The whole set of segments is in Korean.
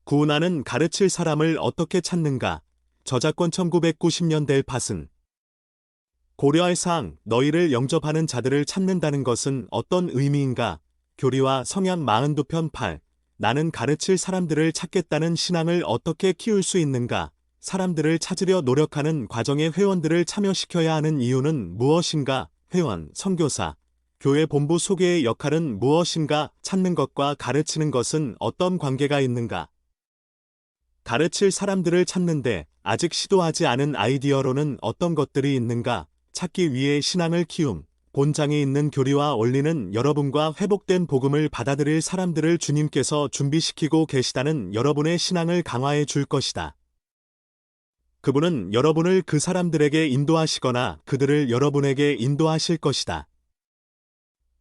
구은하는 가르칠 사람을 어떻게 찾는가? 저작권 1990년대 팟은 고려할 사항, 너희를 영접하는 자들을 찾는다는 것은 어떤 의미인가? 교리와 성향 42편 8. 나는 가르칠 사람들을 찾겠다는 신앙을 어떻게 키울 수 있는가? 사람들을 찾으려 노력하는 과정에 회원들을 참여시켜야 하는 이유는 무엇인가? 회원, 선교사, 교회 본부 소개의 역할은 무엇인가? 찾는 것과 가르치는 것은 어떤 관계가 있는가? 가르칠 사람들을 찾는데 아직 시도하지 않은 아이디어로는 어떤 것들이 있는가? 찾기 위해 신앙을 키움. 본장에 있는 교리와 원리는 여러분과 회복된 복음을 받아들일 사람들을 주님께서 준비시키고 계시다는 여러분의 신앙을 강화해 줄 것이다. 그분은 여러분을 그 사람들에게 인도하시거나 그들을 여러분에게 인도하실 것이다.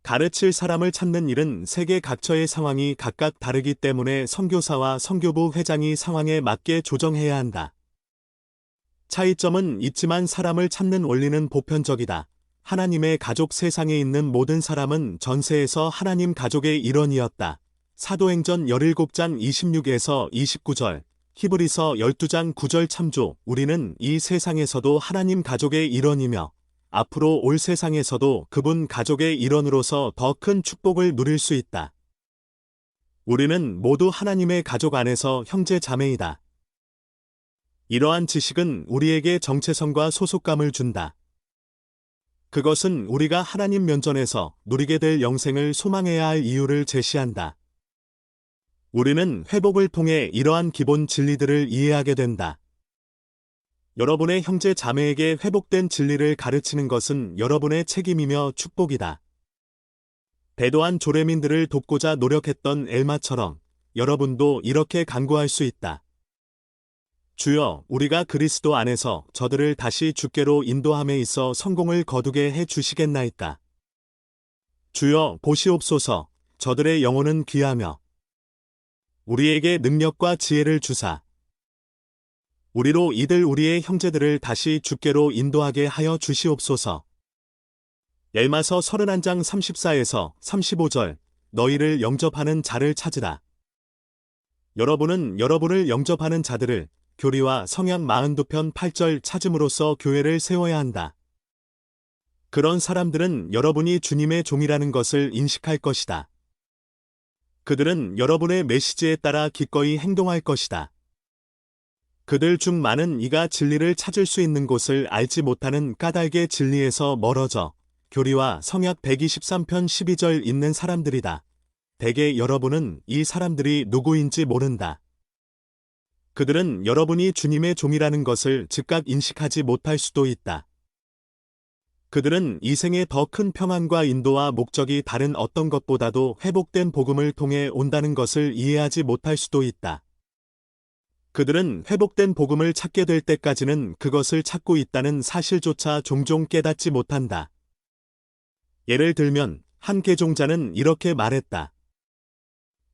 가르칠 사람을 찾는 일은 세계 각처의 상황이 각각 다르기 때문에 선교사와 선교부 회장이 상황에 맞게 조정해야 한다. 차이점은 있지만 사람을 찾는 원리는 보편적이다. 하나님의 가족 세상에 있는 모든 사람은 전세에서 하나님 가족의 일원이었다. 사도행전 17장 26에서 29절, 히브리서 12장 9절 참조. 우리는 이 세상에서도 하나님 가족의 일원이며 앞으로 올 세상에서도 그분 가족의 일원으로서 더 큰 축복을 누릴 수 있다. 우리는 모두 하나님의 가족 안에서 형제 자매이다. 이러한 지식은 우리에게 정체성과 소속감을 준다. 그것은 우리가 하나님 면전에서 누리게 될 영생을 소망해야 할 이유를 제시한다. 우리는 회복을 통해 이러한 기본 진리들을 이해하게 된다. 여러분의 형제 자매에게 회복된 진리를 가르치는 것은 여러분의 책임이며 축복이다. 배도한 조레민들을 돕고자 노력했던 엘마처럼 여러분도 이렇게 간구할 수 있다. 주여, 우리가 그리스도 안에서 저들을 다시 주께로 인도함에 있어 성공을 거두게 해 주시겠나이까. 주여, 보시옵소서. 저들의 영혼은 귀하며 우리에게 능력과 지혜를 주사 우리로 이들 우리의 형제들을 다시 주께로 인도하게 하여 주시옵소서. 엘마서 31장 34에서 35절. 너희를 영접하는 자를 찾으라. 여러분은 여러분을 영접하는 자들을 교리와 성향 42편 8절 찾음으로써 교회를 세워야 한다. 그런 사람들은 여러분이 주님의 종이라는 것을 인식할 것이다. 그들은 여러분의 메시지에 따라 기꺼이 행동할 것이다. 그들 중 많은 이가 진리를 찾을 수 있는 곳을 알지 못하는 까닭의 진리에서 멀어져 교리와 성약 123편 12절 있는 사람들이다. 대개 여러분은 이 사람들이 누구인지 모른다. 그들은 여러분이 주님의 종이라는 것을 즉각 인식하지 못할 수도 있다. 그들은 이 생에 더 큰 평안과 인도와 목적이 다른 어떤 것보다도 회복된 복음을 통해 온다는 것을 이해하지 못할 수도 있다. 그들은 회복된 복음을 찾게 될 때까지는 그것을 찾고 있다는 사실조차 종종 깨닫지 못한다. 예를 들면 한 개종자는 이렇게 말했다.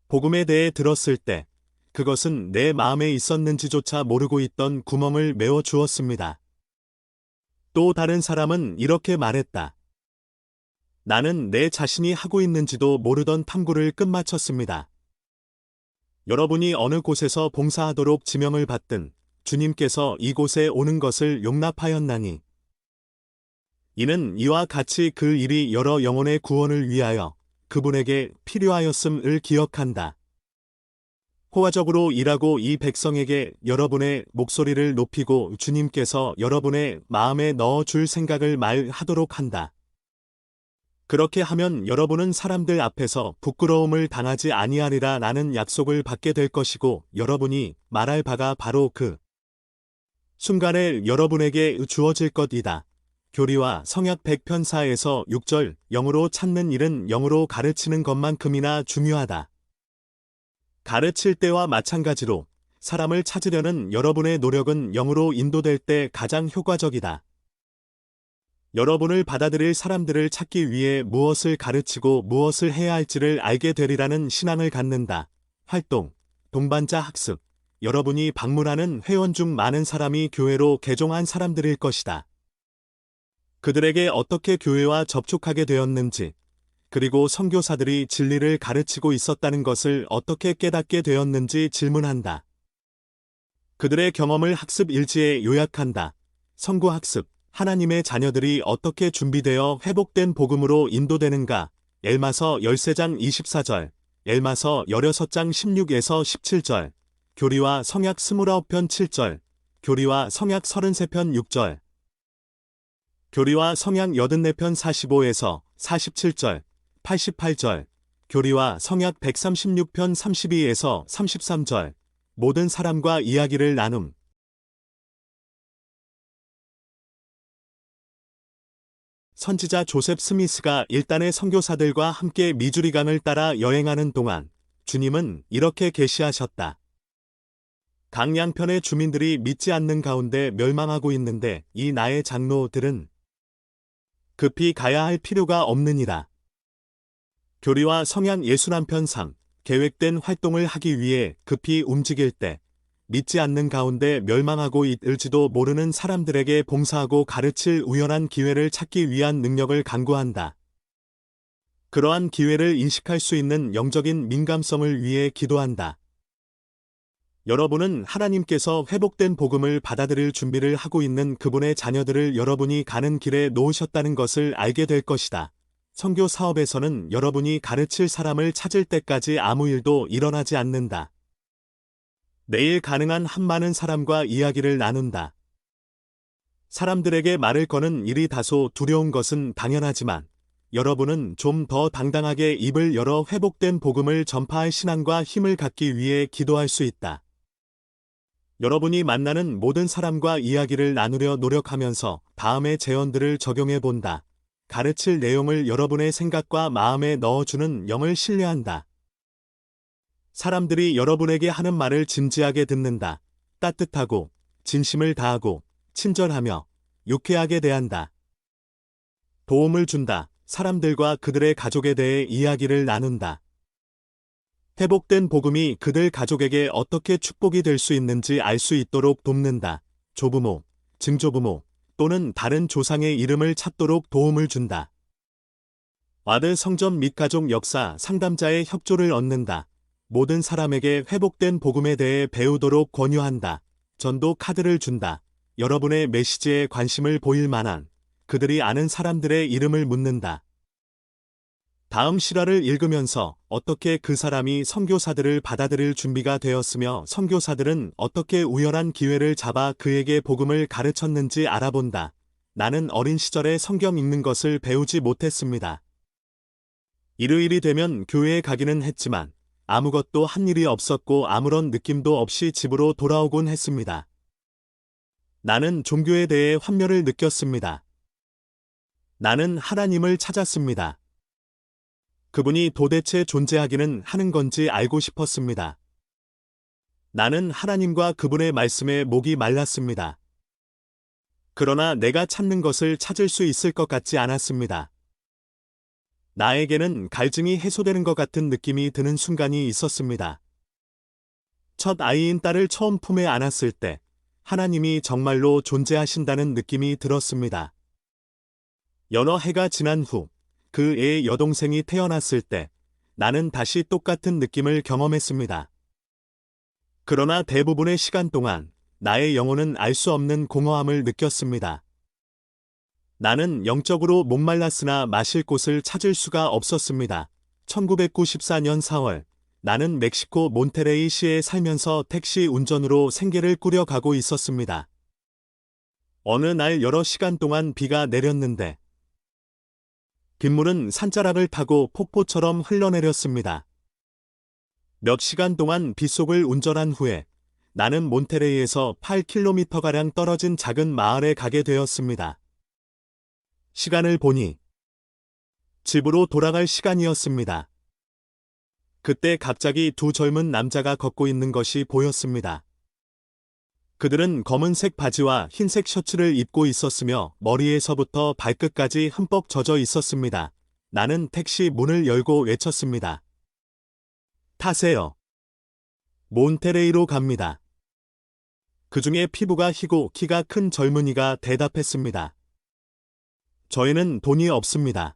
복음에 대해 들었을 때 그것은 내 마음에 있었는지조차 모르고 있던 구멍을 메워 주었습니다. 또 다른 사람은 이렇게 말했다. 나는 내 자신이 하고 있는지도 모르던 탐구를 끝마쳤습니다. 여러분이 어느 곳에서 봉사하도록 지명을 받든 주님께서 이곳에 오는 것을 용납하였나니 이는 이와 같이 그 일이 여러 영혼의 구원을 위하여 그분에게 필요하였음을 기억한다. 호화적으로 일하고 이 백성에게 여러분의 목소리를 높이고 주님께서 여러분의 마음에 넣어줄 생각을 말하도록 한다. 그렇게 하면 여러분은 사람들 앞에서 부끄러움을 당하지 아니하리라 라는 약속을 받게 될 것이고 여러분이 말할 바가 바로 그 순간에 여러분에게 주어질 것이다. 교리와 성약 100편사에서 6절 영으로 찾는 일은 영으로 가르치는 것만큼이나 중요하다. 가르칠 때와 마찬가지로 사람을 찾으려는 여러분의 노력은 영으로 인도될 때 가장 효과적이다. 여러분을 받아들일 사람들을 찾기 위해 무엇을 가르치고 무엇을 해야 할지를 알게 되리라는 신앙을 갖는다. 활동, 동반자 학습. 여러분이 방문하는 회원 중 많은 사람이 교회로 개종한 사람들일 것이다. 그들에게 어떻게 교회와 접촉하게 되었는지, 그리고 선교사들이 진리를 가르치고 있었다는 것을 어떻게 깨닫게 되었는지 질문한다. 그들의 경험을 학습 일지에 요약한다. 선구학습, 하나님의 자녀들이 어떻게 준비되어 회복된 복음으로 인도되는가. 엘마서 13장 24절, 엘마서 16장 16에서 17절, 교리와 성약 29편 7절, 교리와 성약 33편 6절, 교리와 성약 84편 45에서 47절, 88절, 교리와 성약 136편 32에서 33절, 모든 사람과 이야기를 나눔. 선지자 조셉 스미스가 일단의 선교사들과 함께 미주리강을 따라 여행하는 동안 주님은 이렇게 계시하셨다. 강 양편의 주민들이 믿지 않는 가운데 멸망하고 있는데 이 나의 장로들은 급히 가야 할 필요가 없느니라. 교리와 성약 61편 3, 계획된 활동을 하기 위해 급히 움직일 때 믿지 않는 가운데 멸망하고 있을지도 모르는 사람들에게 봉사하고 가르칠 우연한 기회를 찾기 위한 능력을 강구한다. 그러한 기회를 인식할 수 있는 영적인 민감성을 위해 기도한다. 여러분은 하나님께서 회복된 복음을 받아들일 준비를 하고 있는 그분의 자녀들을 여러분이 가는 길에 놓으셨다는 것을 알게 될 것이다. 선교 사업에서는 여러분이 가르칠 사람을 찾을 때까지 아무 일도 일어나지 않는다. 내일 가능한 한 많은 사람과 이야기를 나눈다. 사람들에게 말을 거는 일이 다소 두려운 것은 당연하지만 여러분은 좀 더 당당하게 입을 열어 회복된 복음을 전파할 신앙과 힘을 갖기 위해 기도할 수 있다. 여러분이 만나는 모든 사람과 이야기를 나누려 노력하면서 다음의 제언들을 적용해 본다. 가르칠 내용을 여러분의 생각과 마음에 넣어주는 영을 신뢰한다. 사람들이 여러분에게 하는 말을 진지하게 듣는다. 따뜻하고, 진심을 다하고, 친절하며, 유쾌하게 대한다. 도움을 준다. 사람들과 그들의 가족에 대해 이야기를 나눈다. 회복된 복음이 그들 가족에게 어떻게 축복이 될 수 있는지 알 수 있도록 돕는다. 조부모, 증조부모 또는 다른 조상의 이름을 찾도록 도움을 준다. 아들 성전 및 가족 역사 상담자의 협조를 얻는다. 모든 사람에게 회복된 복음에 대해 배우도록 권유한다. 전도 카드를 준다. 여러분의 메시지에 관심을 보일 만한 그들이 아는 사람들의 이름을 묻는다. 다음 실화를 읽으면서 어떻게 그 사람이 선교사들을 받아들일 준비가 되었으며 선교사들은 어떻게 우연한 기회를 잡아 그에게 복음을 가르쳤는지 알아본다. 나는 어린 시절에 성경 읽는 것을 배우지 못했습니다. 일요일이 되면 교회에 가기는 했지만 아무것도 한 일이 없었고 아무런 느낌도 없이 집으로 돌아오곤 했습니다. 나는 종교에 대해 환멸을 느꼈습니다. 나는 하나님을 찾았습니다. 그분이 도대체 존재하기는 하는 건지 알고 싶었습니다. 나는 하나님과 그분의 말씀에 목이 말랐습니다. 그러나 내가 찾는 것을 찾을 수 있을 것 같지 않았습니다. 나에게는 갈증이 해소되는 것 같은 느낌이 드는 순간이 있었습니다. 첫 아이인 딸을 처음 품에 안았을 때 하나님이 정말로 존재하신다는 느낌이 들었습니다. 여러 해가 지난 후 그 애의 여동생이 태어났을 때 나는 다시 똑같은 느낌을 경험했습니다. 그러나 대부분의 시간 동안 나의 영혼은 알 수 없는 공허함을 느꼈습니다. 나는 영적으로 목말랐으나 마실 곳을 찾을 수가 없었습니다. 1994년 4월, 나는 멕시코 몬테레이 시에 살면서 택시 운전으로 생계를 꾸려가고 있었습니다. 어느 날 여러 시간 동안 비가 내렸는데 빗물은 산자락을 타고 폭포처럼 흘러내렸습니다. 몇 시간 동안 빗속을 운전한 후에 나는 몬테레이에서 8km가량 떨어진 작은 마을에 가게 되었습니다. 시간을 보니 집으로 돌아갈 시간이었습니다. 그때 갑자기 두 젊은 남자가 걷고 있는 것이 보였습니다. 그들은 검은색 바지와 흰색 셔츠를 입고 있었으며 머리에서부터 발끝까지 흠뻑 젖어 있었습니다. 나는 택시 문을 열고 외쳤습니다. 타세요. 몬테레이로 갑니다. 그 중에 피부가 희고 키가 큰 젊은이가 대답했습니다. 저희는 돈이 없습니다.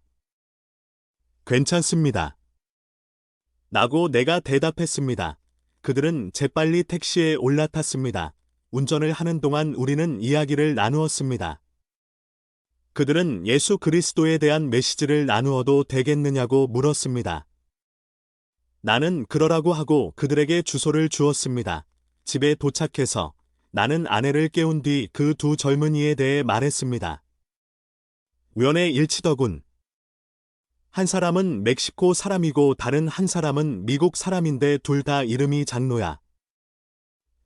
괜찮습니다. 라고 내가 대답했습니다. 그들은 재빨리 택시에 올라탔습니다. 운전을 하는 동안 우리는 이야기를 나누었습니다. 그들은 예수 그리스도에 대한 메시지를 나누어도 되겠느냐고 물었습니다. 나는 그러라고 하고 그들에게 주소를 주었습니다. 집에 도착해서 나는 아내를 깨운 뒤 그 두 젊은이에 대해 말했습니다. 우연의 일치더군. 한 사람은 멕시코 사람이고 다른 한 사람은 미국 사람인데 둘 다 이름이 장로야.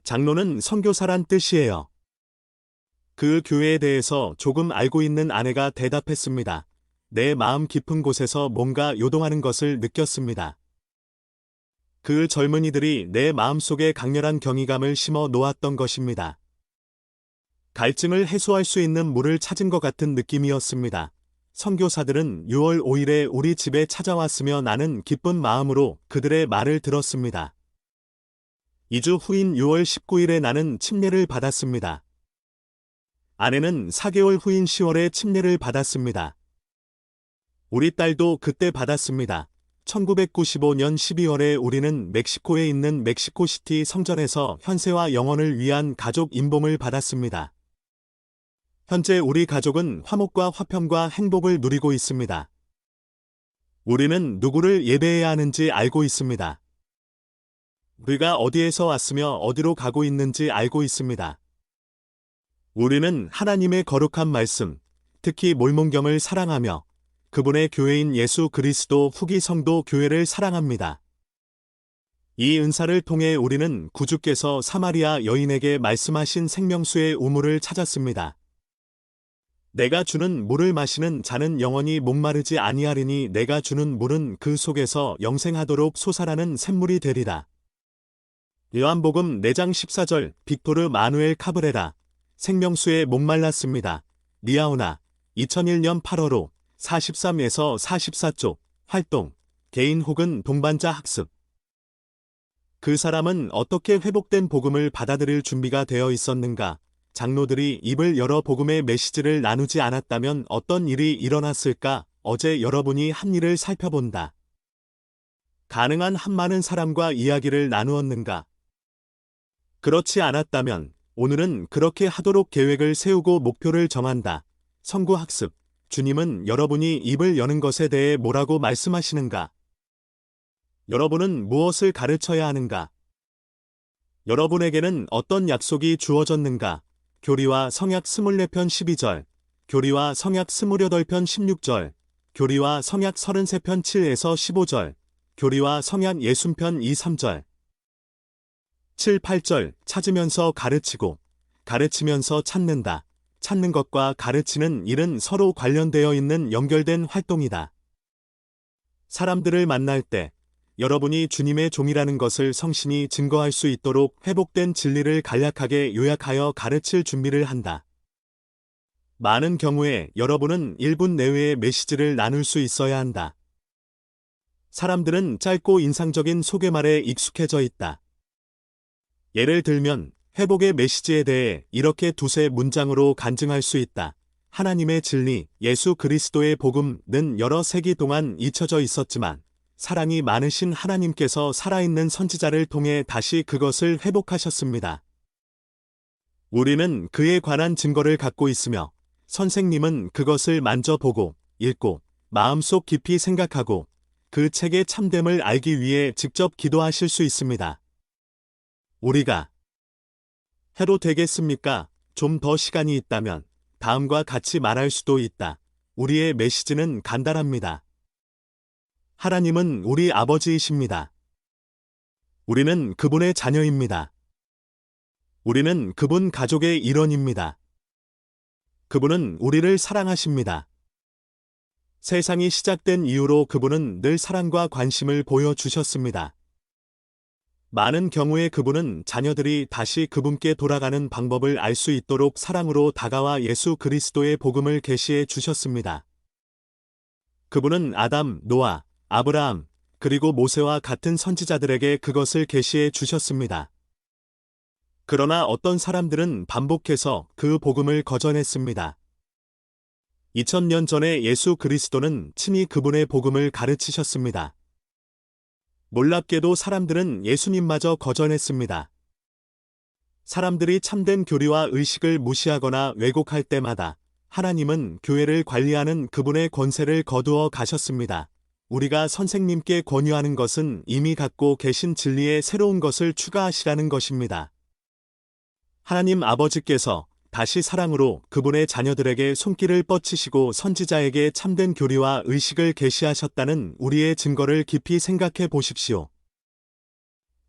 장로는 선교사란 뜻이에요. 그 교회에 대해서 조금 알고 있는 아내가 대답했습니다. 내 마음 깊은 곳에서 뭔가 요동하는 것을 느꼈습니다. 그 젊은이들이 내 마음속에 강렬한 경이감을 심어 놓았던 것입니다. 갈증을 해소할 수 있는 물을 찾은 것 같은 느낌이었습니다. 선교사들은 6월 5일에 우리 집에 찾아왔으며 나는 기쁜 마음으로 그들의 말을 들었습니다. 2주 후인 6월 19일에 나는 침례를 받았습니다. 아내는 4개월 후인 10월에 침례를 받았습니다. 우리 딸도 그때 받았습니다. 1995년 12월에 우리는 멕시코에 있는 멕시코시티 성전에서 현세와 영원을 위한 가족 임봉을 받았습니다. 현재 우리 가족은 화목과 화평과 행복을 누리고 있습니다. 우리는 누구를 예배해야 하는지 알고 있습니다. 우리가 어디에서 왔으며 어디로 가고 있는지 알고 있습니다. 우리는 하나님의 거룩한 말씀, 특히 몰몬경을 사랑하며 그분의 교회인 예수 그리스도 후기 성도 교회를 사랑합니다. 이 은사를 통해 우리는 구주께서 사마리아 여인에게 말씀하신 생명수의 우물을 찾았습니다. 내가 주는 물을 마시는 자는 영원히 목마르지 아니하리니 내가 주는 물은 그 속에서 영생하도록 솟아나는 샘물이 되리라. 요한복음 4장 14절 빅토르 마누엘 카브레라 생명수에 목말랐습니다. 리아오나 2001년 8월호 43에서 44쪽 활동 개인 혹은 동반자 학습 그 사람은 어떻게 회복된 복음을 받아들일 준비가 되어 있었는가? 장로들이 입을 열어 복음의 메시지를 나누지 않았다면 어떤 일이 일어났을까? 어제 여러분이 한 일을 살펴본다. 가능한 한 많은 사람과 이야기를 나누었는가? 그렇지 않았다면 오늘은 그렇게 하도록 계획을 세우고 목표를 정한다. 선구학습. 주님은 여러분이 입을 여는 것에 대해 뭐라고 말씀하시는가? 여러분은 무엇을 가르쳐야 하는가? 여러분에게는 어떤 약속이 주어졌는가? 교리와 성약 24편 12절, 교리와 성약 28편 16절, 교리와 성약 33편 7에서 15절, 교리와 성약 60편 2, 3절, 7, 8절, 찾으면서 가르치고, 가르치면서 찾는다. 찾는 것과 가르치는 일은 서로 관련되어 있는 연결된 활동이다. 사람들을 만날 때, 여러분이 주님의 종이라는 것을 성신이 증거할 수 있도록 회복된 진리를 간략하게 요약하여 가르칠 준비를 한다. 많은 경우에 여러분은 1분 내외의 메시지를 나눌 수 있어야 한다. 사람들은 짧고 인상적인 소개말에 익숙해져 있다. 예를 들면 회복의 메시지에 대해 이렇게 두세 문장으로 간증할 수 있다. 하나님의 진리, 예수 그리스도의 복음은 여러 세기 동안 잊혀져 있었지만 사랑이 많으신 하나님께서 살아있는 선지자를 통해 다시 그것을 회복하셨습니다. 우리는 그에 관한 증거를 갖고 있으며 선생님은 그것을 만져보고 읽고 마음속 깊이 생각하고 그 책의 참됨을 알기 위해 직접 기도하실 수 있습니다. 우리가 해도 되겠습니까? 좀 더 시간이 있다면 다음과 같이 말할 수도 있다. 우리의 메시지는 간단합니다. 하나님은 우리 아버지이십니다. 우리는 그분의 자녀입니다. 우리는 그분 가족의 일원입니다. 그분은 우리를 사랑하십니다. 세상이 시작된 이후로 그분은 늘 사랑과 관심을 보여주셨습니다. 많은 경우에 그분은 자녀들이 다시 그분께 돌아가는 방법을 알 수 있도록 사랑으로 다가와 예수 그리스도의 복음을 계시해 주셨습니다. 그분은 아담, 노아, 아브라함, 그리고 모세와 같은 선지자들에게 그것을 계시해 주셨습니다. 그러나 어떤 사람들은 반복해서 그 복음을 거절했습니다. 2000년 전에 예수 그리스도는 친히 그분의 복음을 가르치셨습니다. 놀랍게도 사람들은 예수님마저 거절했습니다. 사람들이 참된 교리와 의식을 무시하거나 왜곡할 때마다 하나님은 교회를 관리하는 그분의 권세를 거두어 가셨습니다. 우리가 선생님께 권유하는 것은 이미 갖고 계신 진리에 새로운 것을 추가하시라는 것입니다. 하나님 아버지께서 다시 사랑으로 그분의 자녀들에게 손길을 뻗치시고 선지자에게 참된 교리와 의식을 계시하셨다는 우리의 증거를 깊이 생각해 보십시오.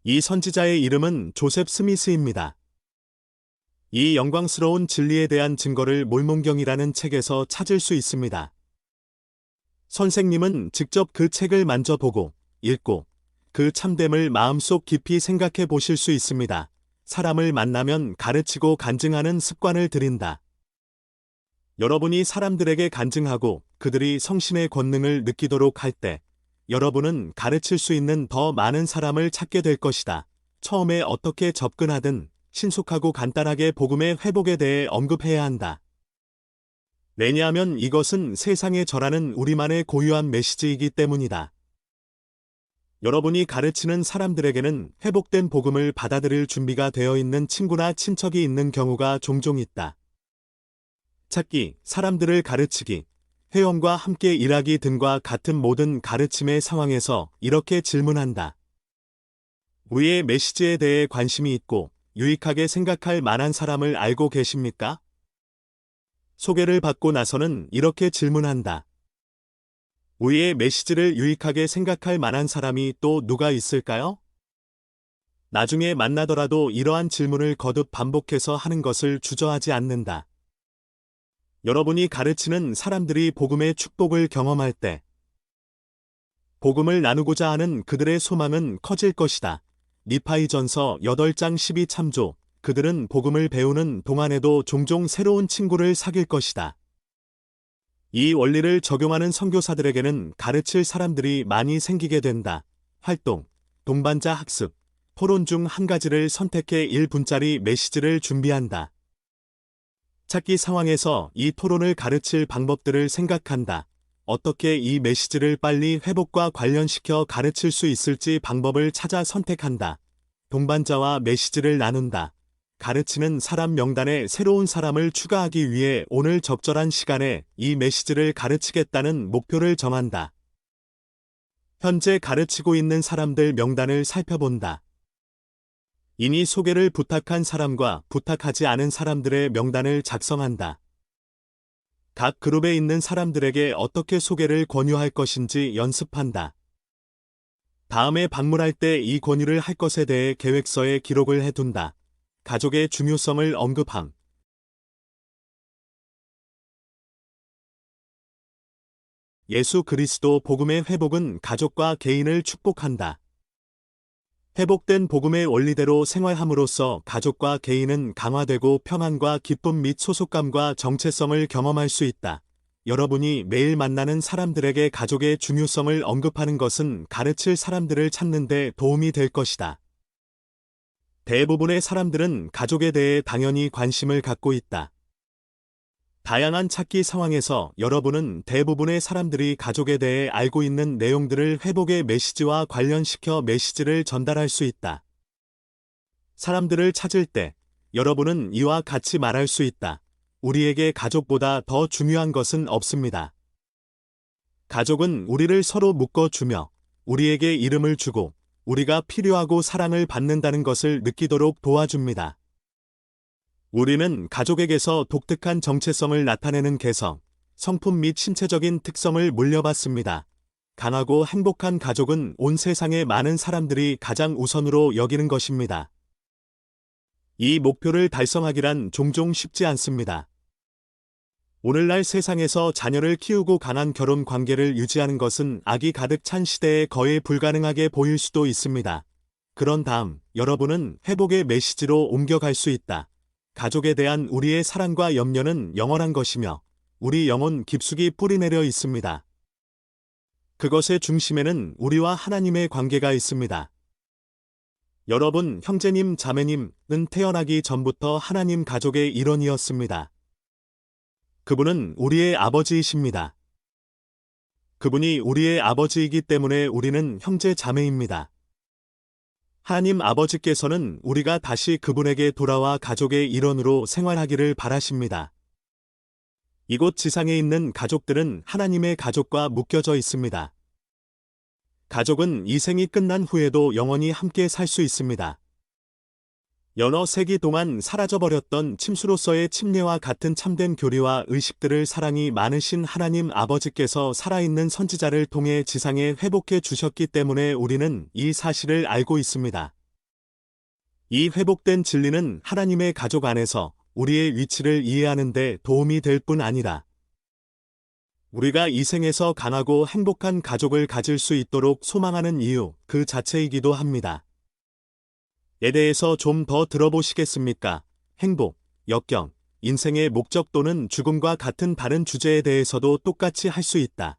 이 선지자의 이름은 조셉 스미스입니다. 이 영광스러운 진리에 대한 증거를 몰몬경이라는 책에서 찾을 수 있습니다. 선생님은 직접 그 책을 만져보고 읽고 그 참됨을 마음속 깊이 생각해 보실 수 있습니다. 사람을 만나면 가르치고 간증하는 습관을 들인다. 여러분이 사람들에게 간증하고 그들이 성신의 권능을 느끼도록 할 때 여러분은 가르칠 수 있는 더 많은 사람을 찾게 될 것이다. 처음에 어떻게 접근하든 신속하고 간단하게 복음의 회복에 대해 언급해야 한다. 왜냐하면 이것은 세상에 절하는 우리만의 고유한 메시지이기 때문이다. 여러분이 가르치는 사람들에게는 회복된 복음을 받아들일 준비가 되어 있는 친구나 친척이 있는 경우가 종종 있다. 찾기, 사람들을 가르치기, 회원과 함께 일하기 등과 같은 모든 가르침의 상황에서 이렇게 질문한다. 우리의 메시지에 대해 관심이 있고 유익하게 생각할 만한 사람을 알고 계십니까? 소개를 받고 나서는 이렇게 질문한다. 우리의 메시지를 유익하게 생각할 만한 사람이 또 누가 있을까요? 나중에 만나더라도 이러한 질문을 거듭 반복해서 하는 것을 주저하지 않는다. 여러분이 가르치는 사람들이 복음의 축복을 경험할 때 복음을 나누고자 하는 그들의 소망은 커질 것이다. 니파이전서 8장 12참조. 그들은 복음을 배우는 동안에도 종종 새로운 친구를 사귈 것이다. 이 원리를 적용하는 선교사들에게는 가르칠 사람들이 많이 생기게 된다. 활동, 동반자 학습, 토론 중 한 가지를 선택해 1분짜리 메시지를 준비한다. 찾기 상황에서 이 토론을 가르칠 방법들을 생각한다. 어떻게 이 메시지를 빨리 회복과 관련시켜 가르칠 수 있을지 방법을 찾아 선택한다. 동반자와 메시지를 나눈다. 가르치는 사람 명단에 새로운 사람을 추가하기 위해 오늘 적절한 시간에 이 메시지를 가르치겠다는 목표를 정한다. 현재 가르치고 있는 사람들 명단을 살펴본다. 이미 소개를 부탁한 사람과 부탁하지 않은 사람들의 명단을 작성한다. 각 그룹에 있는 사람들에게 어떻게 소개를 권유할 것인지 연습한다. 다음에 방문할 때 이 권유를 할 것에 대해 계획서에 기록을 해둔다. 가족의 중요성을 언급함. 예수 그리스도 복음의 회복은 가족과 개인을 축복한다. 회복된 복음의 원리대로 생활함으로써 가족과 개인은 강화되고 평안과 기쁨 및 소속감과 정체성을 경험할 수 있다. 여러분이 매일 만나는 사람들에게 가족의 중요성을 언급하는 것은 가르칠 사람들을 찾는 데 도움이 될 것이다. 대부분의 사람들은 가족에 대해 당연히 관심을 갖고 있다. 다양한 찾기 상황에서 여러분은 대부분의 사람들이 가족에 대해 알고 있는 내용들을 회복의 메시지와 관련시켜 메시지를 전달할 수 있다. 사람들을 찾을 때 여러분은 이와 같이 말할 수 있다. 우리에게 가족보다 더 중요한 것은 없습니다. 가족은 우리를 서로 묶어주며 우리에게 이름을 주고 우리가 필요하고 사랑을 받는다는 것을 느끼도록 도와줍니다. 우리는 가족에게서 독특한 정체성을 나타내는 개성, 성품 및 신체적인 특성을 물려받습니다. 강하고 행복한 가족은 온 세상의 많은 사람들이 가장 우선으로 여기는 것입니다. 이 목표를 달성하기란 종종 쉽지 않습니다. 오늘날 세상에서 자녀를 키우고 강한 결혼 관계를 유지하는 것은 악이 가득 찬 시대에 거의 불가능하게 보일 수도 있습니다. 그런 다음 여러분은 회복의 메시지로 옮겨갈 수 있다. 가족에 대한 우리의 사랑과 염려는 영원한 것이며 우리 영혼 깊숙이 뿌리내려 있습니다. 그것의 중심에는 우리와 하나님의 관계가 있습니다. 여러분 형제님 자매님은 태어나기 전부터 하나님 가족의 일원이었습니다. 그분은 우리의 아버지이십니다. 그분이 우리의 아버지이기 때문에 우리는 형제 자매입니다. 하나님 아버지께서는 우리가 다시 그분에게 돌아와 가족의 일원으로 생활하기를 바라십니다. 이곳 지상에 있는 가족들은 하나님의 가족과 묶여져 있습니다. 가족은 이 생이 끝난 후에도 영원히 함께 살 수 있습니다. 여러 세기 동안 사라져버렸던 침수로서의 침례와 같은 참된 교리와 의식들을 사랑이 많으신 하나님 아버지께서 살아있는 선지자를 통해 지상에 회복해 주셨기 때문에 우리는 이 사실을 알고 있습니다. 이 회복된 진리는 하나님의 가족 안에서 우리의 위치를 이해하는 데 도움이 될 뿐 아니라 우리가 이 생에서 강하고 행복한 가족을 가질 수 있도록 소망하는 이유 그 자체이기도 합니다. 에 대해서 좀 더 들어보시겠습니까? 행복, 역경, 인생의 목적 또는 죽음과 같은 다른 주제에 대해서도 똑같이 할 수 있다.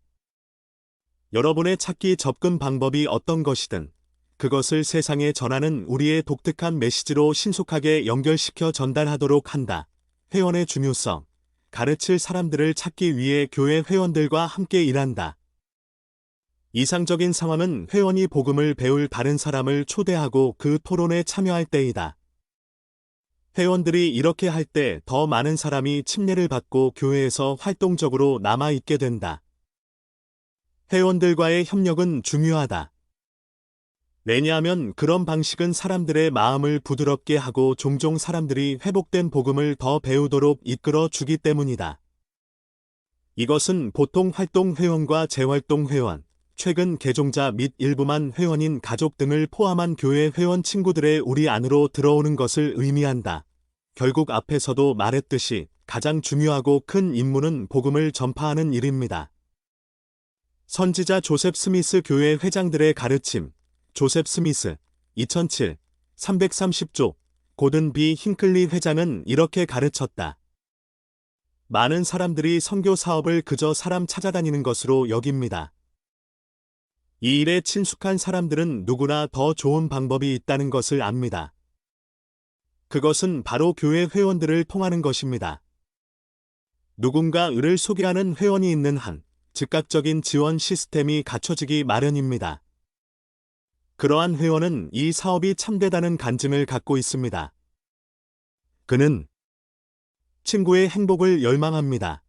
여러분의 찾기 접근 방법이 어떤 것이든 그것을 세상에 전하는 우리의 독특한 메시지로 신속하게 연결시켜 전달하도록 한다. 회원의 중요성, 가르칠 사람들을 찾기 위해 교회 회원들과 함께 일한다. 이상적인 상황은 회원이 복음을 배울 다른 사람을 초대하고 그 토론에 참여할 때이다. 회원들이 이렇게 할 때 더 많은 사람이 침례를 받고 교회에서 활동적으로 남아있게 된다. 회원들과의 협력은 중요하다. 왜냐하면 그런 방식은 사람들의 마음을 부드럽게 하고 종종 사람들이 회복된 복음을 더 배우도록 이끌어 주기 때문이다. 이것은 보통 활동 회원과 재활동 회원, 최근 개종자 및 일부만 회원인 가족 등을 포함한 교회 회원 친구들의 우리 안으로 들어오는 것을 의미한다. 결국 앞에서도 말했듯이 가장 중요하고 큰 임무는 복음을 전파하는 일입니다. 선지자 조셉 스미스 교회 회장들의 가르침. 조셉 스미스, 2007, 330조, 고든 B. 힌클리 회장은 이렇게 가르쳤다. 많은 사람들이 선교 사업을 그저 사람 찾아다니는 것으로 여깁니다. 이 일에 친숙한 사람들은 누구나 더 좋은 방법이 있다는 것을 압니다. 그것은 바로 교회 회원들을 통하는 것입니다. 누군가 을을 소개하는 회원이 있는 한 즉각적인 지원 시스템이 갖춰지기 마련입니다. 그러한 회원은 이 사업이 참되다는 간증을 갖고 있습니다. 그는 친구의 행복을 열망합니다.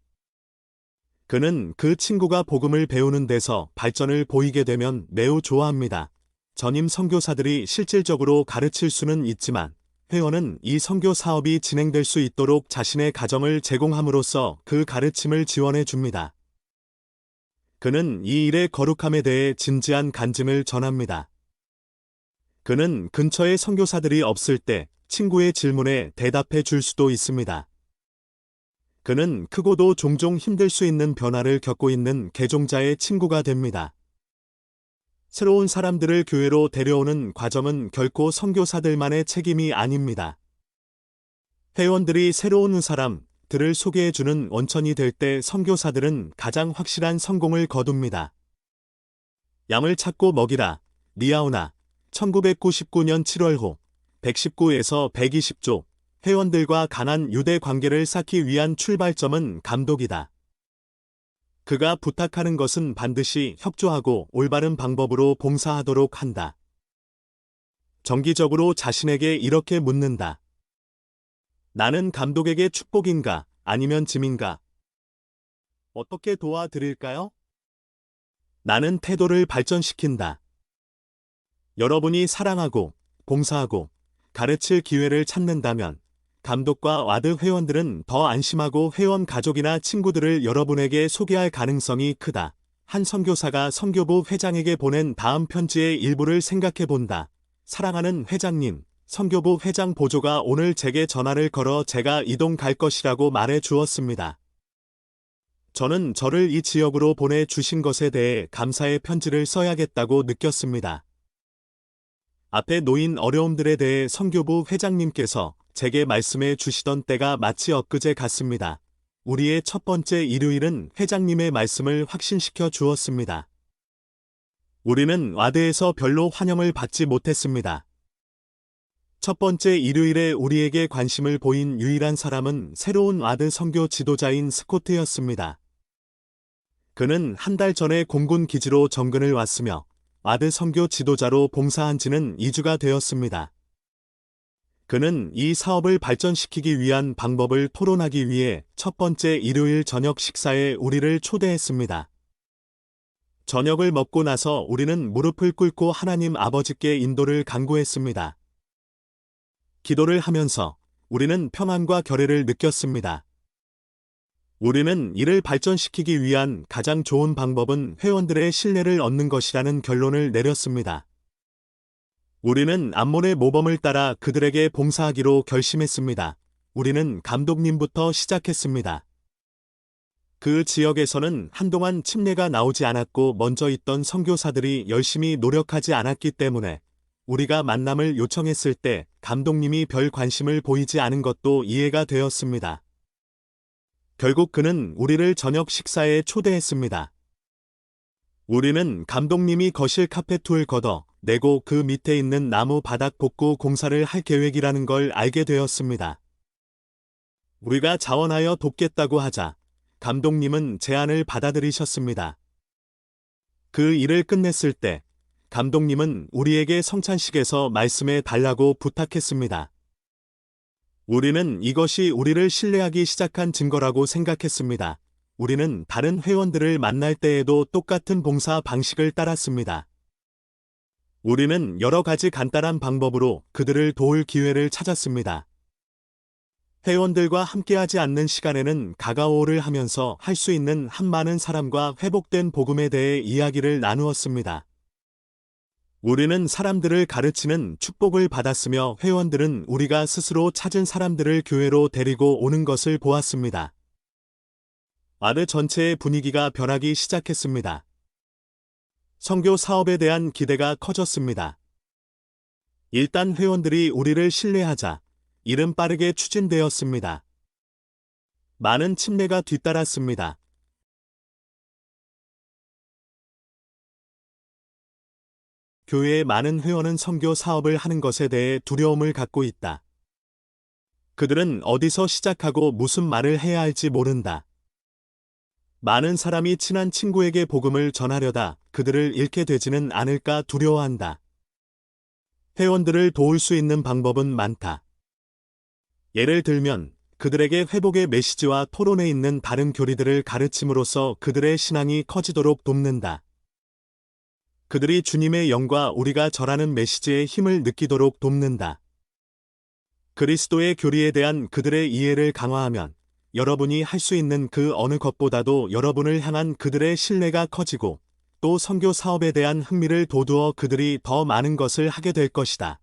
그는 그 친구가 복음을 배우는 데서 발전을 보이게 되면 매우 좋아합니다. 전임 선교사들이 실질적으로 가르칠 수는 있지만 회원은 이 선교 사업이 진행될 수 있도록 자신의 가정을 제공함으로써 그 가르침을 지원해 줍니다. 그는 이 일의 거룩함에 대해 진지한 간증을 전합니다. 그는 근처에 선교사들이 없을 때 친구의 질문에 대답해 줄 수도 있습니다. 그는 크고도 종종 힘들 수 있는 변화를 겪고 있는 개종자의 친구가 됩니다. 새로운 사람들을 교회로 데려오는 과정은 결코 선교사들만의 책임이 아닙니다. 회원들이 새로운 사람들을 소개해주는 원천이 될 때 선교사들은 가장 확실한 성공을 거둡니다. 양을 찾고 먹이라, 리아오나, 1999년 7월호, 119에서 120조, 회원들과 강한 유대 관계를 쌓기 위한 출발점은 감독이다. 그가 부탁하는 것은 반드시 협조하고 올바른 방법으로 봉사하도록 한다. 정기적으로 자신에게 이렇게 묻는다. 나는 감독에게 축복인가 아니면 짐인가? 어떻게 도와드릴까요? 나는 태도를 발전시킨다. 여러분이 사랑하고 봉사하고 가르칠 기회를 찾는다면 감독과 와드 회원들은 더 안심하고 회원 가족이나 친구들을 여러분에게 소개할 가능성이 크다. 한 선교사가 선교부 회장에게 보낸 다음 편지의 일부를 생각해 본다. 사랑하는 회장님, 선교부 회장 보조가 오늘 제게 전화를 걸어 제가 이동 갈 것이라고 말해 주었습니다. 저는 저를 이 지역으로 보내주신 것에 대해 감사의 편지를 써야겠다고 느꼈습니다. 앞에 놓인 어려움들에 대해 선교부 회장님께서 제게 말씀해 주시던 때가 마치 엊그제 같습니다. 우리의 첫 번째 일요일은 회장님의 말씀을 확신시켜 주었습니다. 우리는 와드에서 별로 환영을 받지 못했습니다. 첫 번째 일요일에 우리에게 관심을 보인 유일한 사람은 새로운 와드 선교 지도자인 스코트였습니다. 그는 한 달 전에 공군 기지로 정근을 왔으며 와드 선교 지도자로 봉사한 지는 2주가 되었습니다. 그는 이 사업을 발전시키기 위한 방법을 토론하기 위해 첫 번째 일요일 저녁 식사에 우리를 초대했습니다. 저녁을 먹고 나서 우리는 무릎을 꿇고 하나님 아버지께 인도를 간구했습니다. 기도를 하면서 우리는 평안과 결의를 느꼈습니다. 우리는 이를 발전시키기 위한 가장 좋은 방법은 회원들의 신뢰를 얻는 것이라는 결론을 내렸습니다. 우리는 암몬의 모범을 따라 그들에게 봉사하기로 결심했습니다. 우리는 감독님부터 시작했습니다. 그 지역에서는 한동안 침례가 나오지 않았고 먼저 있던 선교사들이 열심히 노력하지 않았기 때문에 우리가 만남을 요청했을 때 감독님이 별 관심을 보이지 않은 것도 이해가 되었습니다. 결국 그는 우리를 저녁 식사에 초대했습니다. 우리는 감독님이 거실 카페트를 걷어 내고 그 밑에 있는 나무 바닥 복구 공사를 할 계획이라는 걸 알게 되었습니다. 우리가 자원하여 돕겠다고 하자 감독님은 제안을 받아들이셨습니다. 그 일을 끝냈을 때 감독님은 우리에게 성찬식에서 말씀해 달라고 부탁했습니다. 우리는 이것이 우리를 신뢰하기 시작한 증거라고 생각했습니다. 우리는 다른 회원들을 만날 때에도 똑같은 봉사 방식을 따랐습니다. 우리는 여러 가지 간단한 방법으로 그들을 도울 기회를 찾았습니다. 회원들과 함께하지 않는 시간에는 가가오를 하면서 할 수 있는 한 많은 사람과 회복된 복음에 대해 이야기를 나누었습니다. 우리는 사람들을 가르치는 축복을 받았으며 회원들은 우리가 스스로 찾은 사람들을 교회로 데리고 오는 것을 보았습니다. 와드 전체의 분위기가 변하기 시작했습니다. 선교 사업에 대한 기대가 커졌습니다. 일단 회원들이 우리를 신뢰하자 일은 빠르게 추진되었습니다. 많은 침례가 뒤따랐습니다. 교회의 많은 회원은 선교 사업을 하는 것에 대해 두려움을 갖고 있다. 그들은 어디서 시작하고 무슨 말을 해야 할지 모른다. 많은 사람이 친한 친구에게 복음을 전하려다 그들을 잃게 되지는 않을까 두려워한다. 회원들을 도울 수 있는 방법은 많다. 예를 들면 그들에게 회복의 메시지와 토론에 있는 다른 교리들을 가르침으로써 그들의 신앙이 커지도록 돕는다. 그들이 주님의 영과 우리가 절하는 메시지의 힘을 느끼도록 돕는다. 그리스도의 교리에 대한 그들의 이해를 강화하면 여러분이 할 수 있는 그 어느 것보다도 여러분을 향한 그들의 신뢰가 커지고 또 선교 사업에 대한 흥미를 돋우어 그들이 더 많은 것을 하게 될 것이다.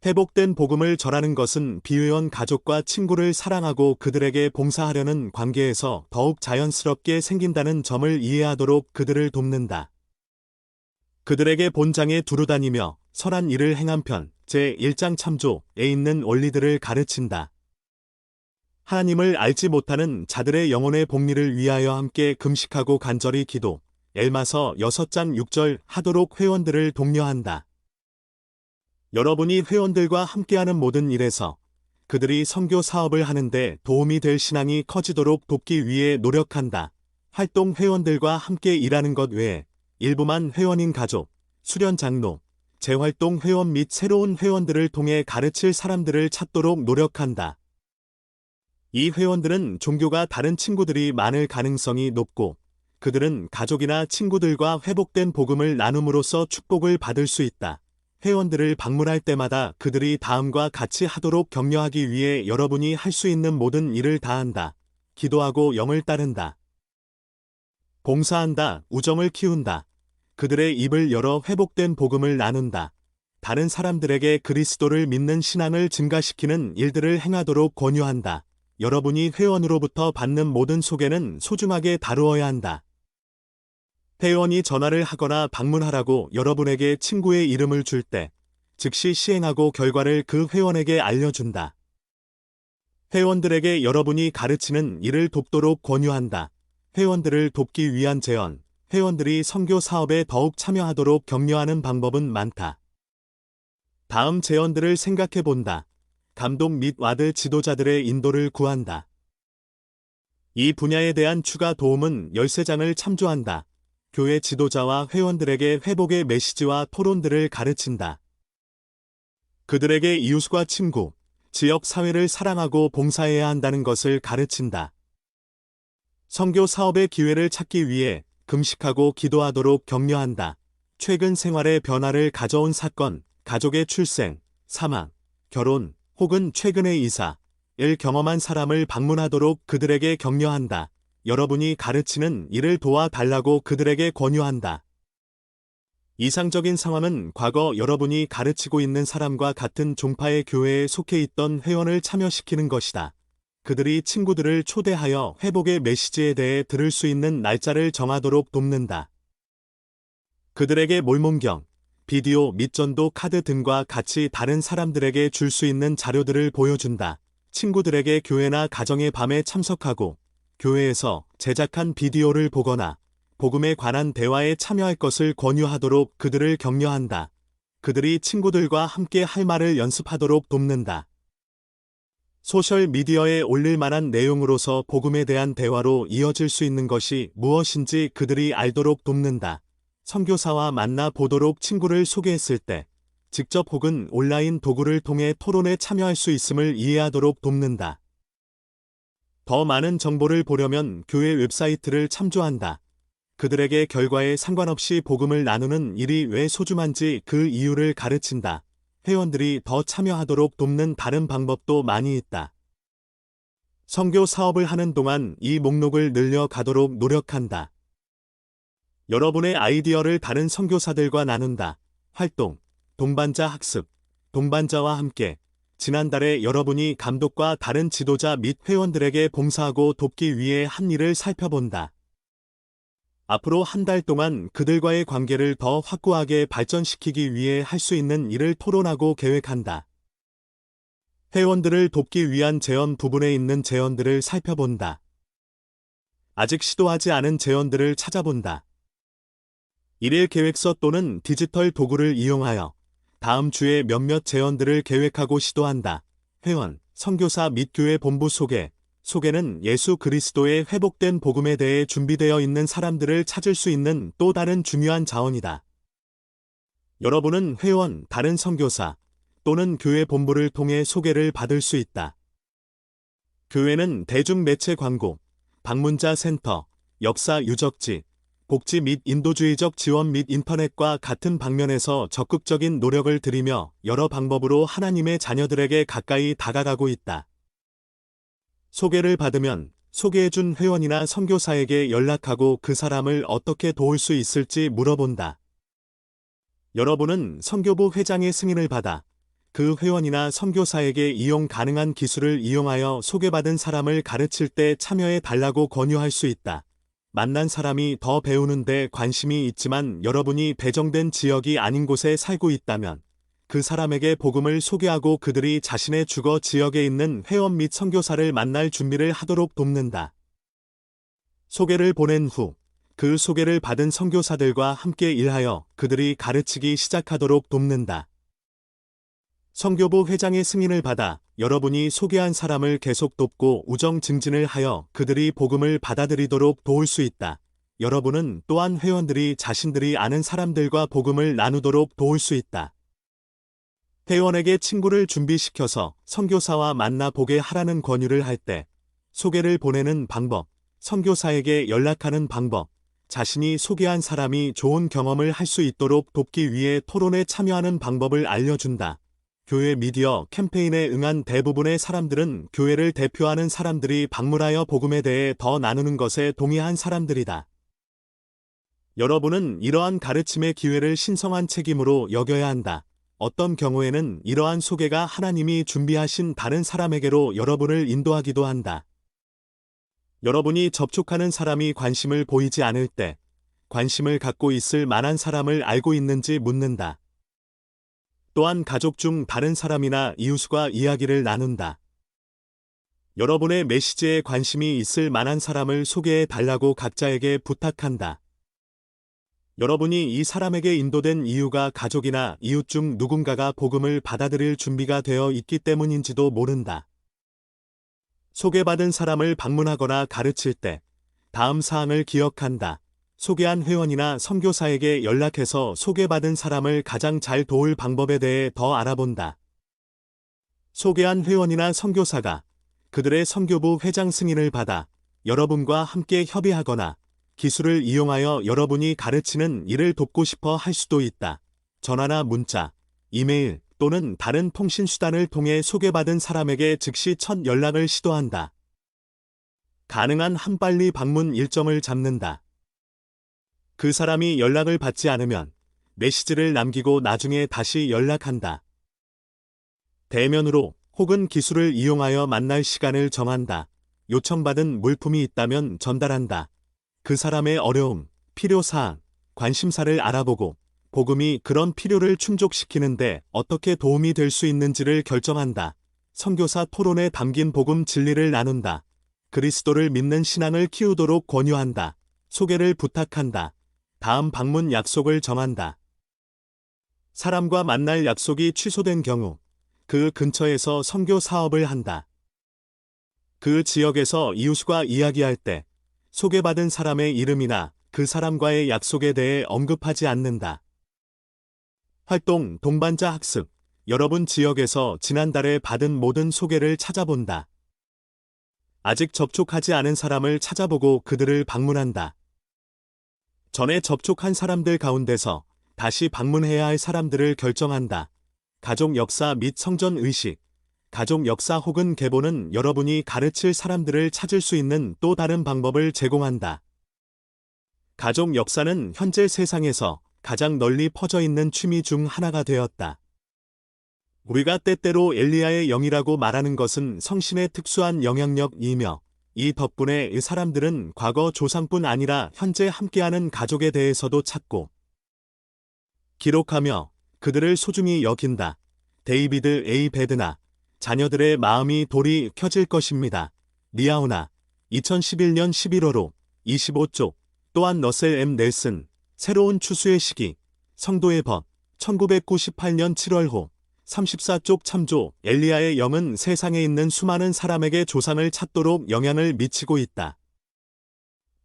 회복된 복음을 전하는 것은 비회원 가족과 친구를 사랑하고 그들에게 봉사하려는 관계에서 더욱 자연스럽게 생긴다는 점을 이해하도록 그들을 돕는다. 그들에게 본장에 두루 다니며 선한 일을 행한 편 제1장 참조에 있는 원리들을 가르친다. 하나님을 알지 못하는 자들의 영혼의 복리를 위하여 함께 금식하고 간절히 기도 엘마서 6장 6절 하도록 회원들을 독려한다. 여러분이 회원들과 함께하는 모든 일에서 그들이 선교 사업을 하는데 도움이 될 신앙이 커지도록 돕기 위해 노력한다. 활동 회원들과 함께 일하는 것 외에 일부만 회원인 가족, 수련 장로, 재활동 회원 및 새로운 회원들을 통해 가르칠 사람들을 찾도록 노력한다. 이 회원들은 종교가 다른 친구들이 많을 가능성이 높고 그들은 가족이나 친구들과 회복된 복음을 나눔으로써 축복을 받을 수 있다. 회원들을 방문할 때마다 그들이 다음과 같이 하도록 격려하기 위해 여러분이 할 수 있는 모든 일을 다한다. 기도하고 영을 따른다. 봉사한다. 우정을 키운다. 그들의 입을 열어 회복된 복음을 나눈다. 다른 사람들에게 그리스도를 믿는 신앙을 증가시키는 일들을 행하도록 권유한다. 여러분이 회원으로부터 받는 모든 소개는 소중하게 다루어야 한다. 회원이 전화를 하거나 방문하라고 여러분에게 친구의 이름을 줄 때 즉시 시행하고 결과를 그 회원에게 알려준다. 회원들에게 여러분이 가르치는 일을 돕도록 권유한다. 회원들을 돕기 위한 제언, 회원들이 선교 사업에 더욱 참여하도록 격려하는 방법은 많다. 다음 제언들을 생각해 본다. 감독 및 와드 지도자들의 인도를 구한다. 이 분야에 대한 추가 도움은 13장을 참조한다. 교회 지도자와 회원들에게 회복의 메시지와 토론들을 가르친다. 그들에게 이웃과 친구, 지역 사회를 사랑하고 봉사해야 한다는 것을 가르친다. 선교 사업의 기회를 찾기 위해 금식하고 기도하도록 격려한다. 최근 생활의 변화를 가져온 사건, 가족의 출생, 사망, 결혼, 혹은 최근의 이사를 경험한 사람을 방문하도록 그들에게 격려한다. 여러분이 가르치는 일을 도와달라고 그들에게 권유한다. 이상적인 상황은 과거 여러분이 가르치고 있는 사람과 같은 종파의 교회에 속해 있던 회원을 참여시키는 것이다. 그들이 친구들을 초대하여 회복의 메시지에 대해 들을 수 있는 날짜를 정하도록 돕는다. 그들에게 몰몬경, 비디오 및 전도 카드 등과 같이 다른 사람들에게 줄 수 있는 자료들을 보여준다. 친구들에게 교회나 가정의 밤에 참석하고 교회에서 제작한 비디오를 보거나 복음에 관한 대화에 참여할 것을 권유하도록 그들을 격려한다. 그들이 친구들과 함께 할 말을 연습하도록 돕는다. 소셜미디어에 올릴 만한 내용으로서 복음에 대한 대화로 이어질 수 있는 것이 무엇인지 그들이 알도록 돕는다. 선교사와 만나 보도록 친구를 소개했을 때 직접 혹은 온라인 도구를 통해 토론에 참여할 수 있음을 이해하도록 돕는다. 더 많은 정보를 보려면 교회 웹사이트를 참조한다. 그들에게 결과에 상관없이 복음을 나누는 일이 왜 소중한지 그 이유를 가르친다. 회원들이 더 참여하도록 돕는 다른 방법도 많이 있다. 선교 사업을 하는 동안 이 목록을 늘려가도록 노력한다. 여러분의 아이디어를 다른 선교사들과 나눈다. 활동, 동반자 학습, 동반자와 함께. 지난달에 여러분이 감독과 다른 지도자 및 회원들에게 봉사하고 돕기 위해 한 일을 살펴본다. 앞으로 한 달 동안 그들과의 관계를 더 확고하게 발전시키기 위해 할 수 있는 일을 토론하고 계획한다. 회원들을 돕기 위한 제언 부분에 있는 제언들을 살펴본다. 아직 시도하지 않은 제언들을 찾아본다. 일일 계획서 또는 디지털 도구를 이용하여 다음 주에 몇몇 제언들을 계획하고 시도한다. 회원, 선교사 및 교회 본부 소개. 소개는 예수 그리스도의 회복된 복음에 대해 준비되어 있는 사람들을 찾을 수 있는 또 다른 중요한 자원이다. 여러분은 회원, 다른 선교사 또는 교회 본부를 통해 소개를 받을 수 있다. 교회는 대중매체 광고, 방문자 센터, 역사 유적지, 복지 및 인도주의적 지원 및 인터넷과 같은 방면에서 적극적인 노력을 들이며 여러 방법으로 하나님의 자녀들에게 가까이 다가가고 있다. 소개를 받으면 소개해준 회원이나 선교사에게 연락하고 그 사람을 어떻게 도울 수 있을지 물어본다. 여러분은 선교부 회장의 승인을 받아 그 회원이나 선교사에게 이용 가능한 기술을 이용하여 소개받은 사람을 가르칠 때 참여해 달라고 권유할 수 있다. 만난 사람이 더 배우는데 관심이 있지만 여러분이 배정된 지역이 아닌 곳에 살고 있다면 그 사람에게 복음을 소개하고 그들이 자신의 주거 지역에 있는 회원 및 선교사를 만날 준비를 하도록 돕는다. 소개를 보낸 후 그 소개를 받은 선교사들과 함께 일하여 그들이 가르치기 시작하도록 돕는다. 선교부 회장의 승인을 받아 여러분이 소개한 사람을 계속 돕고 우정 증진을 하여 그들이 복음을 받아들이도록 도울 수 있다. 여러분은 또한 회원들이 자신들이 아는 사람들과 복음을 나누도록 도울 수 있다. 회원에게 친구를 준비시켜서 선교사와 만나보게 하라는 권유를 할 때 소개를 보내는 방법, 선교사에게 연락하는 방법, 자신이 소개한 사람이 좋은 경험을 할 수 있도록 돕기 위해 토론에 참여하는 방법을 알려준다. 교회 미디어 캠페인에 응한 대부분의 사람들은 교회를 대표하는 사람들이 방문하여 복음에 대해 더 나누는 것에 동의한 사람들이다. 여러분은 이러한 가르침의 기회를 신성한 책임으로 여겨야 한다. 어떤 경우에는 이러한 소개가 하나님이 준비하신 다른 사람에게로 여러분을 인도하기도 한다. 여러분이 접촉하는 사람이 관심을 보이지 않을 때 관심을 갖고 있을 만한 사람을 알고 있는지 묻는다. 또한 가족 중 다른 사람이나 이웃과 이야기를 나눈다. 여러분의 메시지에 관심이 있을 만한 사람을 소개해 달라고 각자에게 부탁한다. 여러분이 이 사람에게 인도된 이유가 가족이나 이웃 중 누군가가 복음을 받아들일 준비가 되어 있기 때문인지도 모른다. 소개받은 사람을 방문하거나 가르칠 때 다음 사항을 기억한다. 소개한 회원이나 선교사에게 연락해서 소개받은 사람을 가장 잘 도울 방법에 대해 더 알아본다. 소개한 회원이나 선교사가 그들의 선교부 회장 승인을 받아 여러분과 함께 협의하거나 기술을 이용하여 여러분이 가르치는 일을 돕고 싶어 할 수도 있다. 전화나 문자, 이메일 또는 다른 통신수단을 통해 소개받은 사람에게 즉시 첫 연락을 시도한다. 가능한 한 빨리 방문 일정을 잡는다. 그 사람이 연락을 받지 않으면 메시지를 남기고 나중에 다시 연락한다. 대면으로 혹은 기술을 이용하여 만날 시간을 정한다. 요청받은 물품이 있다면 전달한다. 그 사람의 어려움, 필요사항, 관심사를 알아보고 복음이 그런 필요를 충족시키는데 어떻게 도움이 될 수 있는지를 결정한다. 선교사 토론에 담긴 복음 진리를 나눈다. 그리스도를 믿는 신앙을 키우도록 권유한다. 소개를 부탁한다. 다음 방문 약속을 정한다. 사람과 만날 약속이 취소된 경우 그 근처에서 선교 사업을 한다. 그 지역에서 이웃과 이야기할 때 소개받은 사람의 이름이나 그 사람과의 약속에 대해 언급하지 않는다. 활동 동반자 학습. 여러분 지역에서 지난달에 받은 모든 소개를 찾아본다. 아직 접촉하지 않은 사람을 찾아보고 그들을 방문한다. 전에 접촉한 사람들 가운데서 다시 방문해야 할 사람들을 결정한다. 가족 역사 및 성전 의식. 가족 역사 혹은 계보는 여러분이 가르칠 사람들을 찾을 수 있는 또 다른 방법을 제공한다. 가족 역사는 현재 세상에서 가장 널리 퍼져 있는 취미 중 하나가 되었다. 우리가 때때로 엘리야의 영이라고 말하는 것은 성신의 특수한 영향력이며 이 덕분에 이 사람들은 과거 조상뿐 아니라 현재 함께하는 가족에 대해서도 찾고 기록하며 그들을 소중히 여긴다. 데이비드 A. 베드나 자녀들의 마음이 돌이 켜질 것입니다. 리아오나 2011년 11월호 25쪽 또한 러셀 M. 넬슨 새로운 추수의 시기 성도의 벗 1998년 7월호 34쪽 참조 엘리야의 영은 세상에 있는 수많은 사람에게 조상을 찾도록 영향을 미치고 있다.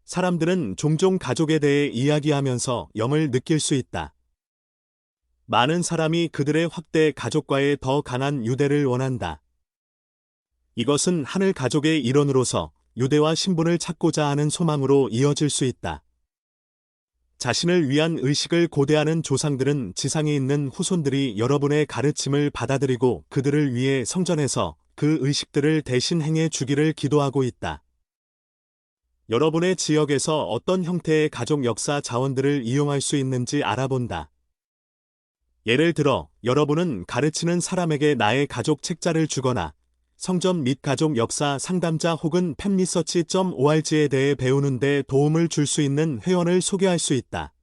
사람들은 종종 가족에 대해 이야기하면서 영을 느낄 수 있다. 많은 사람이 그들의 확대 가족과의 더 강한 유대를 원한다. 이것은 하늘 가족의 일원으로서 유대와 신분을 찾고자 하는 소망으로 이어질 수 있다. 자신을 위한 의식을 고대하는 조상들은 지상에 있는 후손들이 여러분의 가르침을 받아들이고 그들을 위해 성전에서 그 의식들을 대신 행해 주기를 기도하고 있다. 여러분의 지역에서 어떤 형태의 가족 역사 자원들을 이용할 수 있는지 알아본다. 예를 들어 여러분은 가르치는 사람에게 나의 가족 책자를 주거나 성전 및 가족 역사 상담자 혹은 팸리서치.org에 대해 배우는 데 도움을 줄 수 있는 회원을 소개할 수 있다.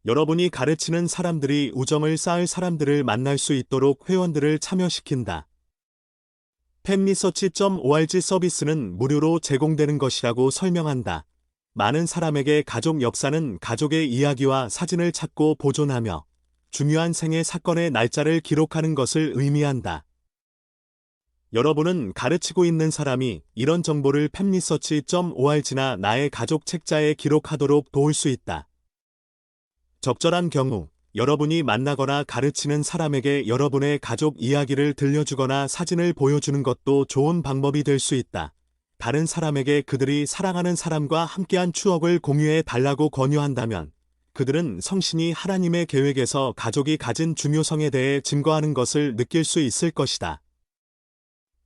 여러분이 가르치는 사람들이 우정을 쌓을 사람들을 만날 수 있도록 회원들을 참여시킨다. 팸리서치.org 서비스는 무료로 제공되는 것이라고 설명한다. 많은 사람에게 가족 역사는 가족의 이야기와 사진을 찾고 보존하며 중요한 생애 사건의 날짜를 기록하는 것을 의미한다. 여러분은 가르치고 있는 사람이 이런 정보를 팸리서치.org나 나의 가족 책자에 기록하도록 도울 수 있다. 적절한 경우 여러분이 만나거나 가르치는 사람에게 여러분의 가족 이야기를 들려주거나 사진을 보여주는 것도 좋은 방법이 될 수 있다. 다른 사람에게 그들이 사랑하는 사람과 함께한 추억을 공유해 달라고 권유한다면 그들은 성신이 하나님의 계획에서 가족이 가진 중요성에 대해 증거하는 것을 느낄 수 있을 것이다.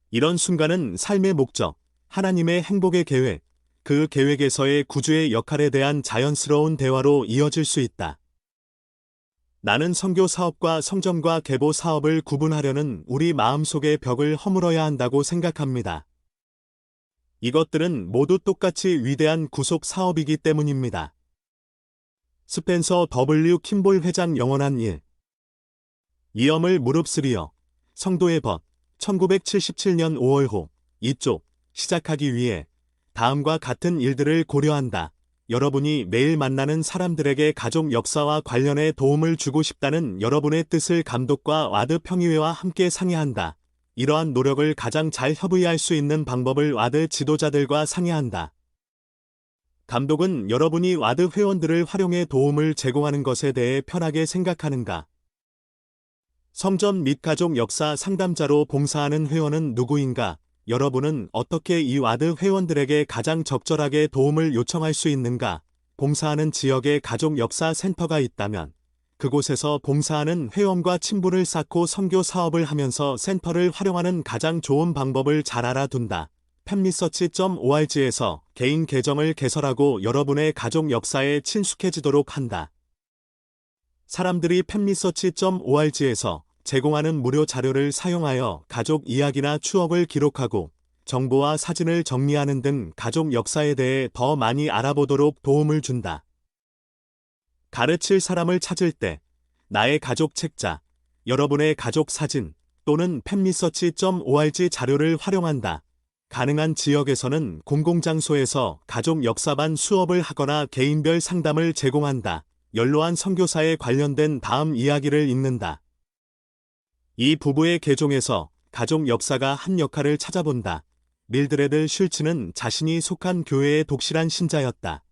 이런 순간은 삶의 목적, 하나님의 행복의 계획, 그 계획에서의 구주의 역할에 대한 자연스러운 대화로 이어질 수 있다. 나는 선교 사업과 성전과 계보 사업을 구분하려는 우리 마음속의 벽을 허물어야 한다고 생각합니다. 이것들은 모두 똑같이 위대한 구속 사업이기 때문입니다. 스펜서 W. 킴볼 회장 영원한 일. 이엄을 무릅쓰리어 성도의 벗 1977년 5월호 2쪽 시작하기 위해 다음과 같은 일들을 고려한다. 여러분이 매일 만나는 사람들에게 가족 역사와 관련해 도움을 주고 싶다는 여러분의 뜻을 감독과 와드 평의회와 함께 상의한다. 이러한 노력을 가장 잘 협의할 수 있는 방법을 와드 지도자들과 상의한다. 감독은 여러분이 와드 회원들을 활용해 도움을 제공하는 것에 대해 편하게 생각하는가? 성전 및 가족 역사 상담자로 봉사하는 회원은 누구인가? 여러분은 어떻게 이 와드 회원들에게 가장 적절하게 도움을 요청할 수 있는가? 봉사하는 지역에 가족 역사 센터가 있다면 그곳에서 봉사하는 회원과 친분을 쌓고 선교 사업을 하면서 센터를 활용하는 가장 좋은 방법을 잘 알아둔다. 팬리서치.org에서 개인 계정을 개설하고 여러분의 가족 역사에 친숙해지도록 한다. 사람들이 팬리서치.org에서 제공하는 무료 자료를 사용하여 가족 이야기나 추억을 기록하고 정보와 사진을 정리하는 등 가족 역사에 대해 더 많이 알아보도록 도움을 준다. 가르칠 사람을 찾을 때 나의 가족 책자, 여러분의 가족 사진 또는 팬리서치.org 자료를 활용한다. 가능한 지역에서는 공공장소에서 가족 역사반 수업을 하거나 개인별 상담을 제공한다. 연로한 선교사에 관련된 다음 이야기를 읽는다. 이 부부의 계종에서 가족 역사가 한 역할을 찾아본다. 밀드레드 슐츠는 자신이 속한 교회의 독실한 신자였다.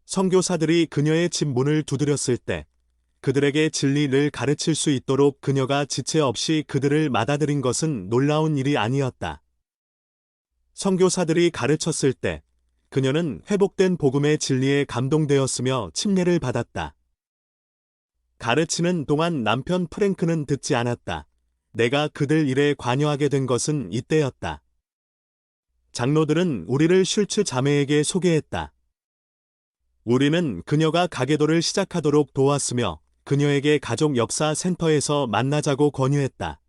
선교사들이 그녀의 집 문을 두드렸을 때 그들에게 진리를 가르칠 수 있도록 그녀가 지체 없이 그들을 맞아들인 것은 놀라운 일이 아니었다. 선교사들이 가르쳤을 때 그녀는 회복된 복음의 진리에 감동되었으며 침례를 받았다. 가르치는 동안 남편 프랭크는 듣지 않았다. 내가 그들 일에 관여하게 된 것은 이때였다. 장로들은 우리를 슐츠 자매에게 소개했다. 우리는 그녀가 가계도를 시작하도록 도왔으며 그녀에게 가족 역사 센터에서 만나자고 권유했다.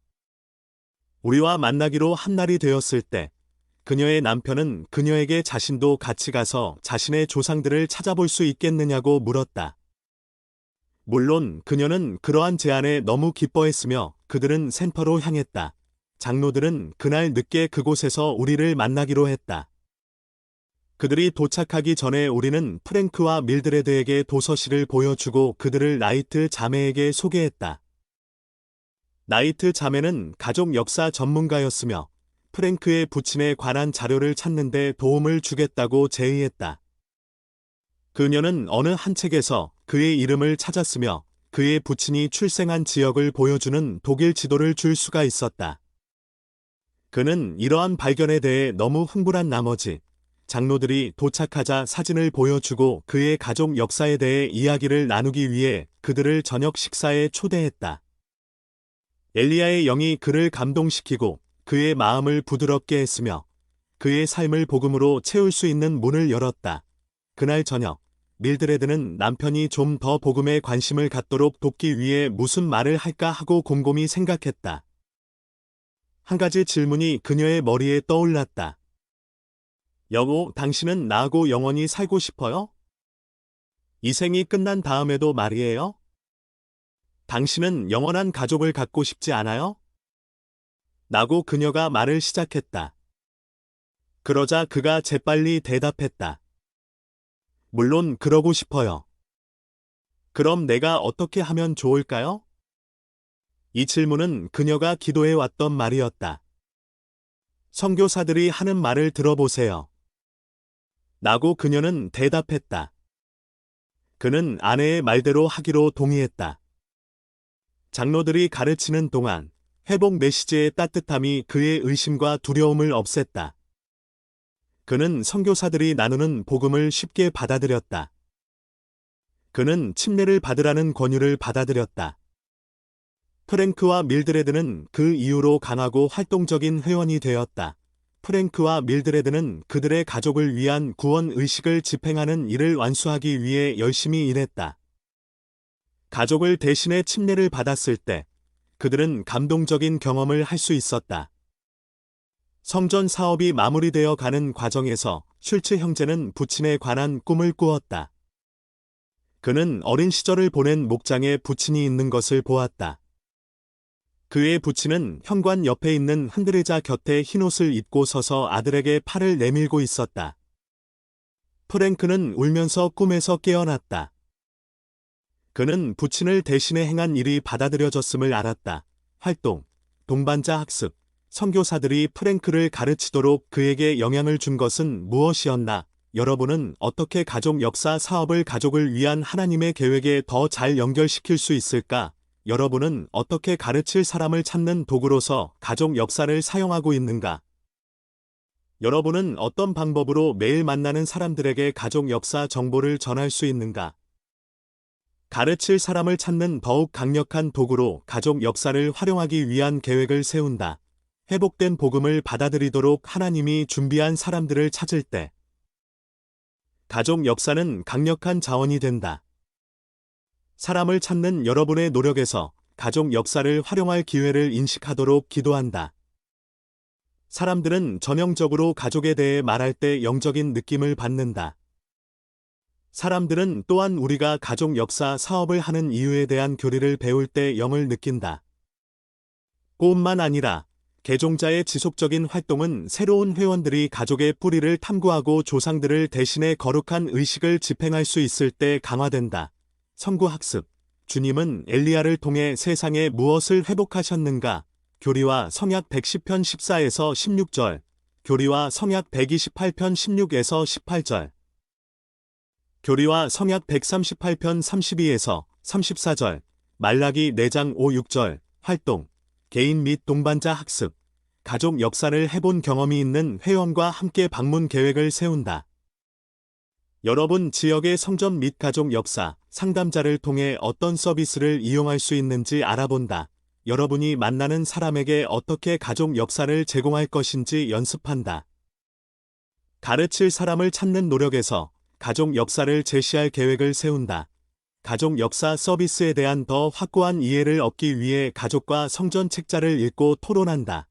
우리와 만나기로 한 날이 되었을 때 그녀의 남편은 그녀에게 자신도 같이 가서 자신의 조상들을 찾아볼 수 있겠느냐고 물었다. 물론 그녀는 그러한 제안에 너무 기뻐했으며 그들은 센터로 향했다. 장로들은 그날 늦게 그곳에서 우리를 만나기로 했다. 그들이 도착하기 전에 우리는 프랭크와 밀드레드에게 도서실을 보여주고 그들을 나이트 자매에게 소개했다. 나이트 자매는 가족 역사 전문가였으며 프랭크의 부친에 관한 자료를 찾는 데 도움을 주겠다고 제의했다. 그녀는 어느 한 책에서 그의 이름을 찾았으며 그의 부친이 출생한 지역을 보여주는 독일 지도를 줄 수가 있었다. 그는 이러한 발견에 대해 너무 흥분한 나머지 장로들이 도착하자 사진을 보여주고 그의 가족 역사에 대해 이야기를 나누기 위해 그들을 저녁 식사에 초대했다. 엘리야의 영이 그를 감동시키고 그의 마음을 부드럽게 했으며 그의 삶을 복음으로 채울 수 있는 문을 열었다. 그날 저녁 밀드레드는 남편이 좀 더 복음에 관심을 갖도록 돕기 위해 무슨 말을 할까 하고 곰곰이 생각했다. 한 가지 질문이 그녀의 머리에 떠올랐다. 여보, 당신은 나하고 영원히 살고 싶어요? 이 생이 끝난 다음에도 말이에요? 당신은 영원한 가족을 갖고 싶지 않아요? 라고 그녀가 말을 시작했다. 그러자 그가 재빨리 대답했다. 물론 그러고 싶어요. 그럼 내가 어떻게 하면 좋을까요? 이 질문은 그녀가 기도해 왔던 말이었다. 선교사들이 하는 말을 들어보세요. 라고 그녀는 대답했다. 그는 아내의 말대로 하기로 동의했다. 장로들이 가르치는 동안 회복 메시지의 따뜻함이 그의 의심과 두려움을 없앴다. 그는 선교사들이 나누는 복음을 쉽게 받아들였다. 그는 침례를 받으라는 권유를 받아들였다. 프랭크와 밀드레드는 그 이후로 강하고 활동적인 회원이 되었다. 프랭크와 밀드레드는 그들의 가족을 위한 구원 의식을 집행하는 일을 완수하기 위해 열심히 일했다. 가족을 대신해 침례를 받았을 때 그들은 감동적인 경험을 할 수 있었다. 성전 사업이 마무리되어 가는 과정에서 슐츠 형제는 부친에 관한 꿈을 꾸었다. 그는 어린 시절을 보낸 목장에 부친이 있는 것을 보았다. 그의 부친은 현관 옆에 있는 흔들의자 곁에 흰옷을 입고 서서 아들에게 팔을 내밀고 있었다. 프랭크는 울면서 꿈에서 깨어났다. 그는 부친을 대신해 행한 일이 받아들여졌음을 알았다. 활동, 동반자 학습, 선교사들이 프랭크를 가르치도록 그에게 영향을 준 것은 무엇이었나? 여러분은 어떻게 가족 역사 사업을 가족을 위한 하나님의 계획에 더 잘 연결시킬 수 있을까? 여러분은 어떻게 가르칠 사람을 찾는 도구로서 가족 역사를 사용하고 있는가? 여러분은 어떤 방법으로 매일 만나는 사람들에게 가족 역사 정보를 전할 수 있는가? 가르칠 사람을 찾는 더욱 강력한 도구로 가족 역사를 활용하기 위한 계획을 세운다. 회복된 복음을 받아들이도록 하나님이 준비한 사람들을 찾을 때 가족 역사는 강력한 자원이 된다. 사람을 찾는 여러분의 노력에서 가족 역사를 활용할 기회를 인식하도록 기도한다. 사람들은 전형적으로 가족에 대해 말할 때 영적인 느낌을 받는다. 사람들은 또한 우리가 가족 역사 사업을 하는 이유에 대한 교리를 배울 때 영을 느낀다. 뿐만 아니라 개종자의 지속적인 활동은 새로운 회원들이 가족의 뿌리를 탐구하고 조상들을 대신해 거룩한 의식을 집행할 수 있을 때 강화된다. 선구학습. 주님은 엘리야를 통해 세상에 무엇을 회복하셨는가? 교리와 성약 110편 14에서 16절, 교리와 성약 128편 16에서 18절, 교리와 성약 138편 32에서 34절, 말라기 4장 5, 6절, 활동, 개인 및 동반자 학습, 가족 역사를 해본 경험이 있는 회원과 함께 방문 계획을 세운다. 여러분 지역의 성전 및 가족 역사, 상담자를 통해 어떤 서비스를 이용할 수 있는지 알아본다. 여러분이 만나는 사람에게 어떻게 가족 역사를 제공할 것인지 연습한다. 가르칠 사람을 찾는 노력에서 가족 역사를 제시할 계획을 세운다. 가족 역사 서비스에 대한 더 확고한 이해를 얻기 위해 가족과 성전 책자를 읽고 토론한다.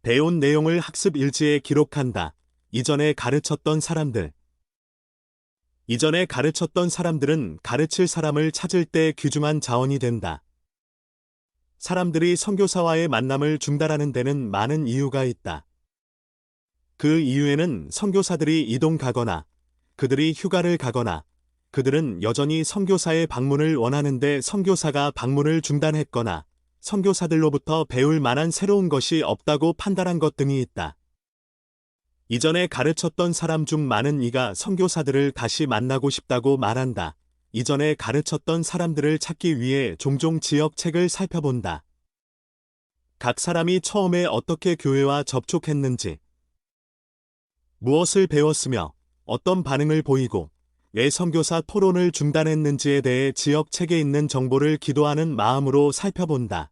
배운 내용을 학습 일지에 기록한다. 이전에 가르쳤던 사람들. 이전에 가르쳤던 사람들은 가르칠 사람을 찾을 때 귀중한 자원이 된다. 사람들이 선교사와의 만남을 중단하는 데는 많은 이유가 있다. 그 이유에는 선교사들이 이동 가거나 그들이 휴가를 가거나 그들은 여전히 선교사의 방문을 원하는데 선교사가 방문을 중단했거나 선교사들로부터 배울 만한 새로운 것이 없다고 판단한 것 등이 있다. 이전에 가르쳤던 사람 중 많은 이가 선교사들을 다시 만나고 싶다고 말한다. 이전에 가르쳤던 사람들을 찾기 위해 종종 지역 책을 살펴본다. 각 사람이 처음에 어떻게 교회와 접촉했는지, 무엇을 배웠으며 어떤 반응을 보이고 왜 선교사 토론을 중단했는지에 대해 지역 책에 있는 정보를 기도하는 마음으로 살펴본다.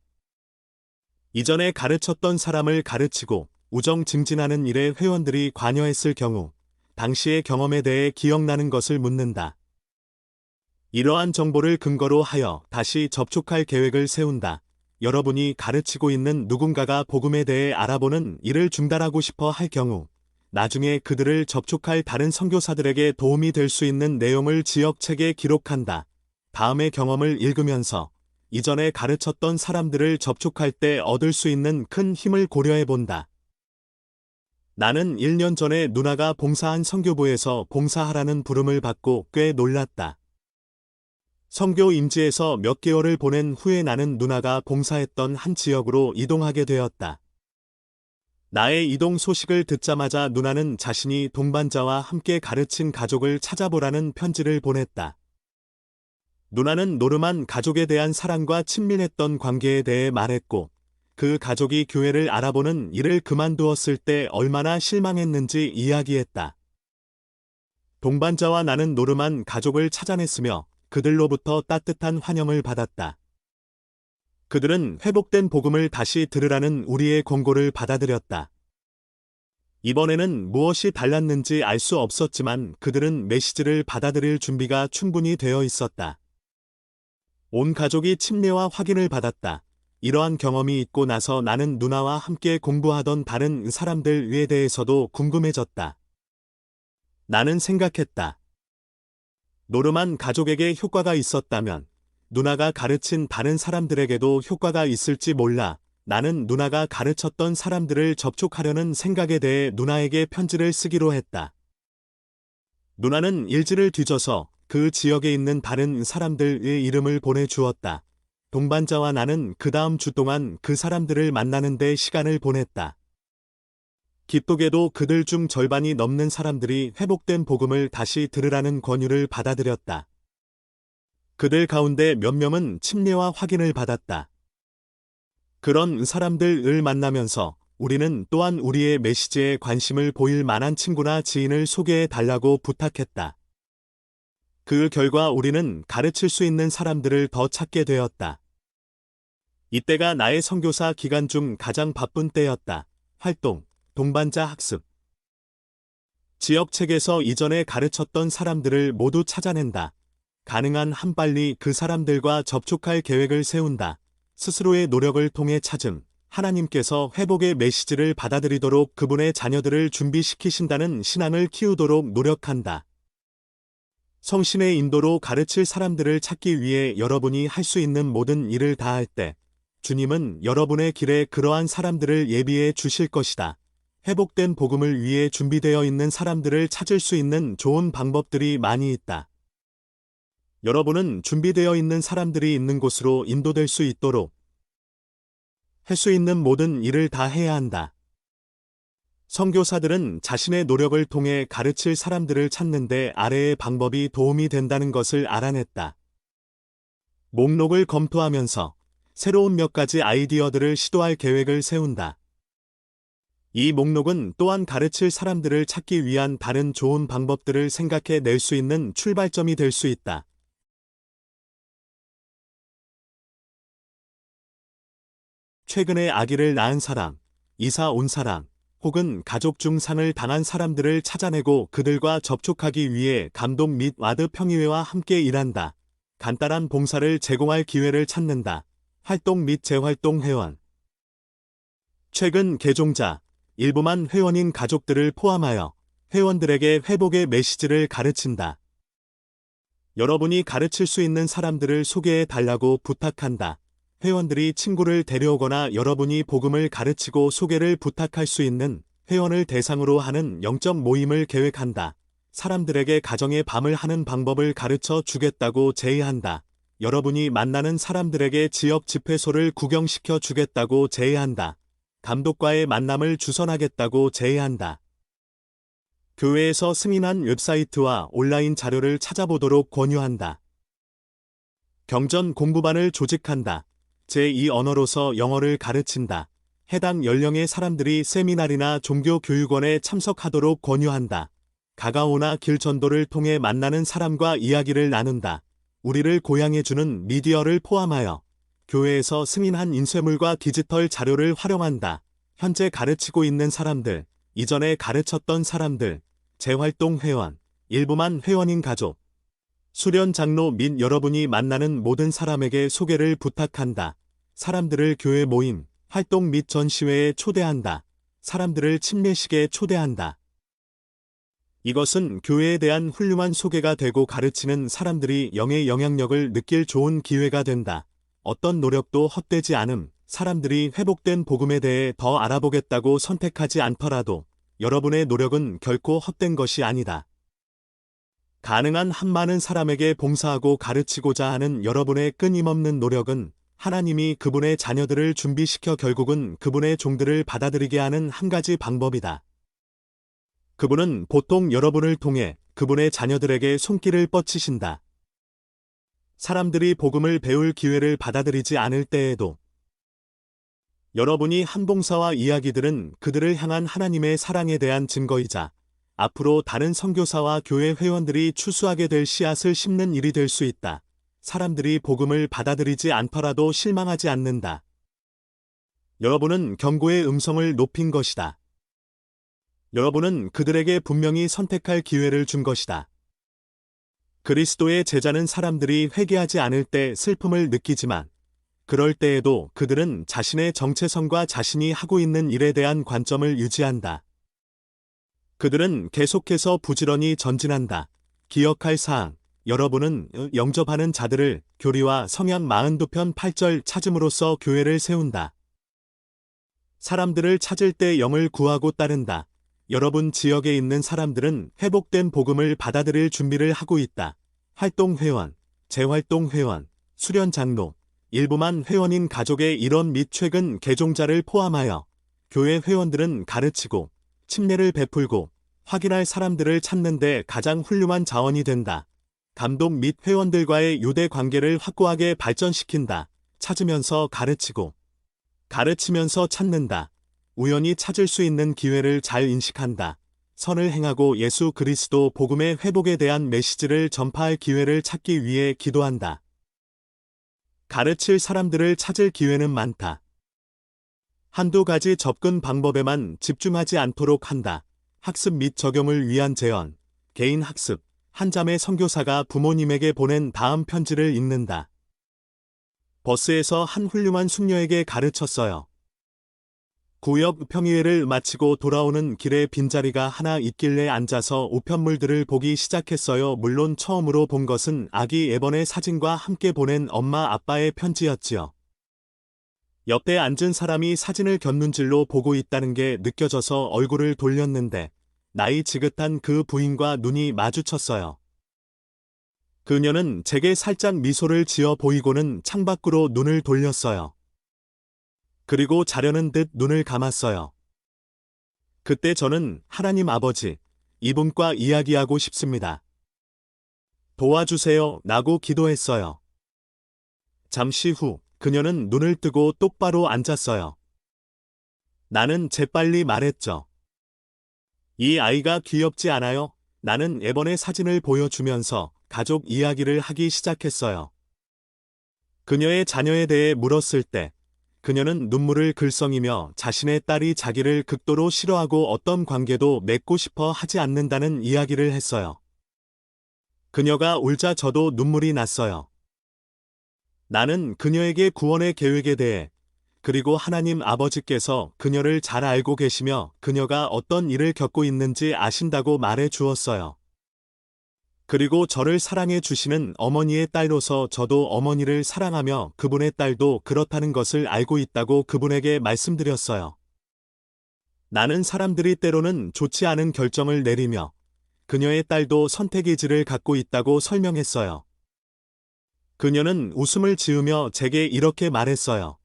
이전에 가르쳤던 사람을 가르치고 우정 증진하는 일에 회원들이 관여했을 경우 당시의 경험에 대해 기억나는 것을 묻는다. 이러한 정보를 근거로 하여 다시 접촉할 계획을 세운다. 여러분이 가르치고 있는 누군가가 복음에 대해 알아보는 일을 중단하고 싶어 할 경우 나중에 그들을 접촉할 다른 선교사들에게 도움이 될 수 있는 내용을 지역책에 기록한다. 다음의 경험을 읽으면서 이전에 가르쳤던 사람들을 접촉할 때 얻을 수 있는 큰 힘을 고려해 본다. 나는 1년 전에 누나가 봉사한 선교부에서 봉사하라는 부름을 받고 꽤 놀랐다. 선교 임지에서 몇 개월을 보낸 후에 나는 누나가 봉사했던 한 지역으로 이동하게 되었다. 나의 이동 소식을 듣자마자 누나는 자신이 동반자와 함께 가르친 가족을 찾아보라는 편지를 보냈다. 누나는 노름한 가족에 대한 사랑과 친밀했던 관계에 대해 말했고 그 가족이 교회를 알아보는 일을 그만두었을 때 얼마나 실망했는지 이야기했다. 동반자와 나는 노름한 가족을 찾아냈으며 그들로부터 따뜻한 환영을 받았다. 그들은 회복된 복음을 다시 들으라는 우리의 권고를 받아들였다. 이번에는 무엇이 달랐는지 알 수 없었지만 그들은 메시지를 받아들일 준비가 충분히 되어 있었다. 온 가족이 침례와 확인을 받았다. 이러한 경험이 있고 나서 나는 누나와 함께 공부하던 다른 사람들에 대해서도 궁금해졌다. 나는 생각했다. 노름한 가족에게 효과가 있었다면 누나가 가르친 다른 사람들에게도 효과가 있을지 몰라. 나는 누나가 가르쳤던 사람들을 접촉하려는 생각에 대해 누나에게 편지를 쓰기로 했다. 누나는 일지를 뒤져서 그 지역에 있는 다른 사람들의 이름을 보내주었다. 동반자와 나는 그 다음 주 동안 그 사람들을 만나는 데 시간을 보냈다. 기쁘게도 그들 중 절반이 넘는 사람들이 회복된 복음을 다시 들으라는 권유를 받아들였다. 그들 가운데 몇 명은 침례와 확인을 받았다. 그런 사람들을 만나면서 우리는 또한 우리의 메시지에 관심을 보일 만한 친구나 지인을 소개해 달라고 부탁했다. 그 결과 우리는 가르칠 수 있는 사람들을 더 찾게 되었다. 이때가 나의 선교사 기간 중 가장 바쁜 때였다. 활동, 동반자 학습. 지역책에서 이전에 가르쳤던 사람들을 모두 찾아낸다. 가능한 한 빨리 그 사람들과 접촉할 계획을 세운다. 스스로의 노력을 통해 찾음. 하나님께서 회복의 메시지를 받아들이도록 그분의 자녀들을 준비시키신다는 신앙을 키우도록 노력한다. 성신의 인도로 가르칠 사람들을 찾기 위해 여러분이 할 수 있는 모든 일을 다할 때 주님은 여러분의 길에 그러한 사람들을 예비해 주실 것이다. 회복된 복음을 위해 준비되어 있는 사람들을 찾을 수 있는 좋은 방법들이 많이 있다. 여러분은 준비되어 있는 사람들이 있는 곳으로 인도될 수 있도록 할 수 있는 모든 일을 다 해야 한다. 선교사들은 자신의 노력을 통해 가르칠 사람들을 찾는데 아래의 방법이 도움이 된다는 것을 알아냈다. 목록을 검토하면서 새로운 몇 가지 아이디어들을 시도할 계획을 세운다. 이 목록은 또한 가르칠 사람들을 찾기 위한 다른 좋은 방법들을 생각해 낼 수 있는 출발점이 될 수 있다. 최근에 아기를 낳은 사람, 이사 온 사람, 혹은 가족 중 상을 당한 사람들을 찾아내고 그들과 접촉하기 위해 감독 및 와드 평의회와 함께 일한다. 간단한 봉사를 제공할 기회를 찾는다. 활동 및 재활동 회원. 최근 개종자, 일부만 회원인 가족들을 포함하여 회원들에게 회복의 메시지를 가르친다. 여러분이 가르칠 수 있는 사람들을 소개해 달라고 부탁한다. 회원들이 친구를 데려오거나 여러분이 복음을 가르치고 소개를 부탁할 수 있는 회원을 대상으로 하는 영적 모임을 계획한다. 사람들에게 가정의 밤을 하는 방법을 가르쳐 주겠다고 제의한다. 여러분이 만나는 사람들에게 지역 집회소를 구경시켜 주겠다고 제의한다. 감독과의 만남을 주선하겠다고 제의한다. 교회에서 승인한 웹사이트와 온라인 자료를 찾아보도록 권유한다. 경전 공부반을 조직한다. 제2 언어로서 영어를 가르친다. 해당 연령의 사람들이 세미나리나 종교교육원에 참석하도록 권유한다. 가가오나 길 전도를 통해 만나는 사람과 이야기를 나눈다. 우리를 고양해주는 미디어를 포함하여 교회에서 승인한 인쇄물과 디지털 자료를 활용한다. 현재 가르치고 있는 사람들, 이전에 가르쳤던 사람들, 재활동 회원, 일부만 회원인 가족, 수련 장로 및 여러분이 만나는 모든 사람에게 소개를 부탁한다. 사람들을 교회 모임, 활동 및 전시회에 초대한다. 사람들을 침례식에 초대한다. 이것은 교회에 대한 훌륭한 소개가 되고 가르치는 사람들이 영의 영향력을 느낄 좋은 기회가 된다. 어떤 노력도 헛되지 않음. 사람들이 회복된 복음에 대해 더 알아보겠다고 선택하지 않더라도 여러분의 노력은 결코 헛된 것이 아니다. 가능한 한 많은 사람에게 봉사하고 가르치고자 하는 여러분의 끊임없는 노력은 하나님이 그분의 자녀들을 준비시켜 결국은 그분의 종들을 받아들이게 하는 한 가지 방법이다. 그분은 보통 여러분을 통해 그분의 자녀들에게 손길을 뻗치신다. 사람들이 복음을 배울 기회를 받아들이지 않을 때에도 여러분이 한 봉사와 이야기들은 그들을 향한 하나님의 사랑에 대한 증거이자 앞으로 다른 선교사와 교회 회원들이 추수하게 될 씨앗을 심는 일이 될 수 있다. 사람들이 복음을 받아들이지 않더라도 실망하지 않는다. 여러분은 경고의 음성을 높인 것이다. 여러분은 그들에게 분명히 선택할 기회를 준 것이다. 그리스도의 제자는 사람들이 회개하지 않을 때 슬픔을 느끼지만 그럴 때에도 그들은 자신의 정체성과 자신이 하고 있는 일에 대한 관점을 유지한다. 그들은 계속해서 부지런히 전진한다. 기억할 사항, 여러분은 영접하는 자들을 교리와 성약 42편 8절 찾음으로써 교회를 세운다. 사람들을 찾을 때 영을 구하고 따른다. 여러분 지역에 있는 사람들은 회복된 복음을 받아들일 준비를 하고 있다. 활동회원, 재활동회원, 수련장로, 일부만 회원인 가족의 일원 및 최근 개종자를 포함하여 교회 회원들은 가르치고 침례를 베풀고 확인할 사람들을 찾는 데 가장 훌륭한 자원이 된다. 감독 및 회원들과의 유대 관계를 확고하게 발전시킨다. 찾으면서 가르치고 가르치면서 찾는다. 우연히 찾을 수 있는 기회를 잘 인식한다. 선을 행하고 예수 그리스도 복음의 회복에 대한 메시지를 전파할 기회를 찾기 위해 기도한다. 가르칠 사람들을 찾을 기회는 많다. 한두 가지 접근 방법에만 집중하지 않도록 한다. 학습 및 적용을 위한 제언, 개인 학습, 한 자매 선교사가 부모님에게 보낸 다음 편지를 읽는다. 버스에서 한 훌륭한 숙녀에게 가르쳤어요. 구역 평의회를 마치고 돌아오는 길에 빈자리가 하나 있길래 앉아서 우편물들을 보기 시작했어요. 물론 처음으로 본 것은 아기 에번의 사진과 함께 보낸 엄마 아빠의 편지였지요. 옆에 앉은 사람이 사진을 곁눈질로 보고 있다는 게 느껴져서 얼굴을 돌렸는데 나이 지긋한 그 부인과 눈이 마주쳤어요. 그녀는 제게 살짝 미소를 지어 보이고는 창밖으로 눈을 돌렸어요. 그리고 자려는 듯 눈을 감았어요. 그때 저는 하나님 아버지, 이분과 이야기하고 싶습니다. 도와주세요 라고 기도했어요. 잠시 후 그녀는 눈을 뜨고 똑바로 앉았어요. 나는 재빨리 말했죠. 이 아이가 귀엽지 않아요? 나는 에번의 사진을 보여주면서 가족 이야기를 하기 시작했어요. 그녀의 자녀에 대해 물었을 때 그녀는 눈물을 글썽이며 자신의 딸이 자기를 극도로 싫어하고 어떤 관계도 맺고 싶어 하지 않는다는 이야기를 했어요. 그녀가 울자 저도 눈물이 났어요. 나는 그녀에게 구원의 계획에 대해 그리고 하나님 아버지께서 그녀를 잘 알고 계시며 그녀가 어떤 일을 겪고 있는지 아신다고 말해 주었어요. 그리고 저를 사랑해 주시는 어머니의 딸로서 저도 어머니를 사랑하며 그분의 딸도 그렇다는 것을 알고 있다고 그분에게 말씀드렸어요. 나는 사람들이 때로는 좋지 않은 결정을 내리며 그녀의 딸도 선택의지를 갖고 있다고 설명했어요. 그녀는 웃음을 지으며 제게 이렇게 말했어요.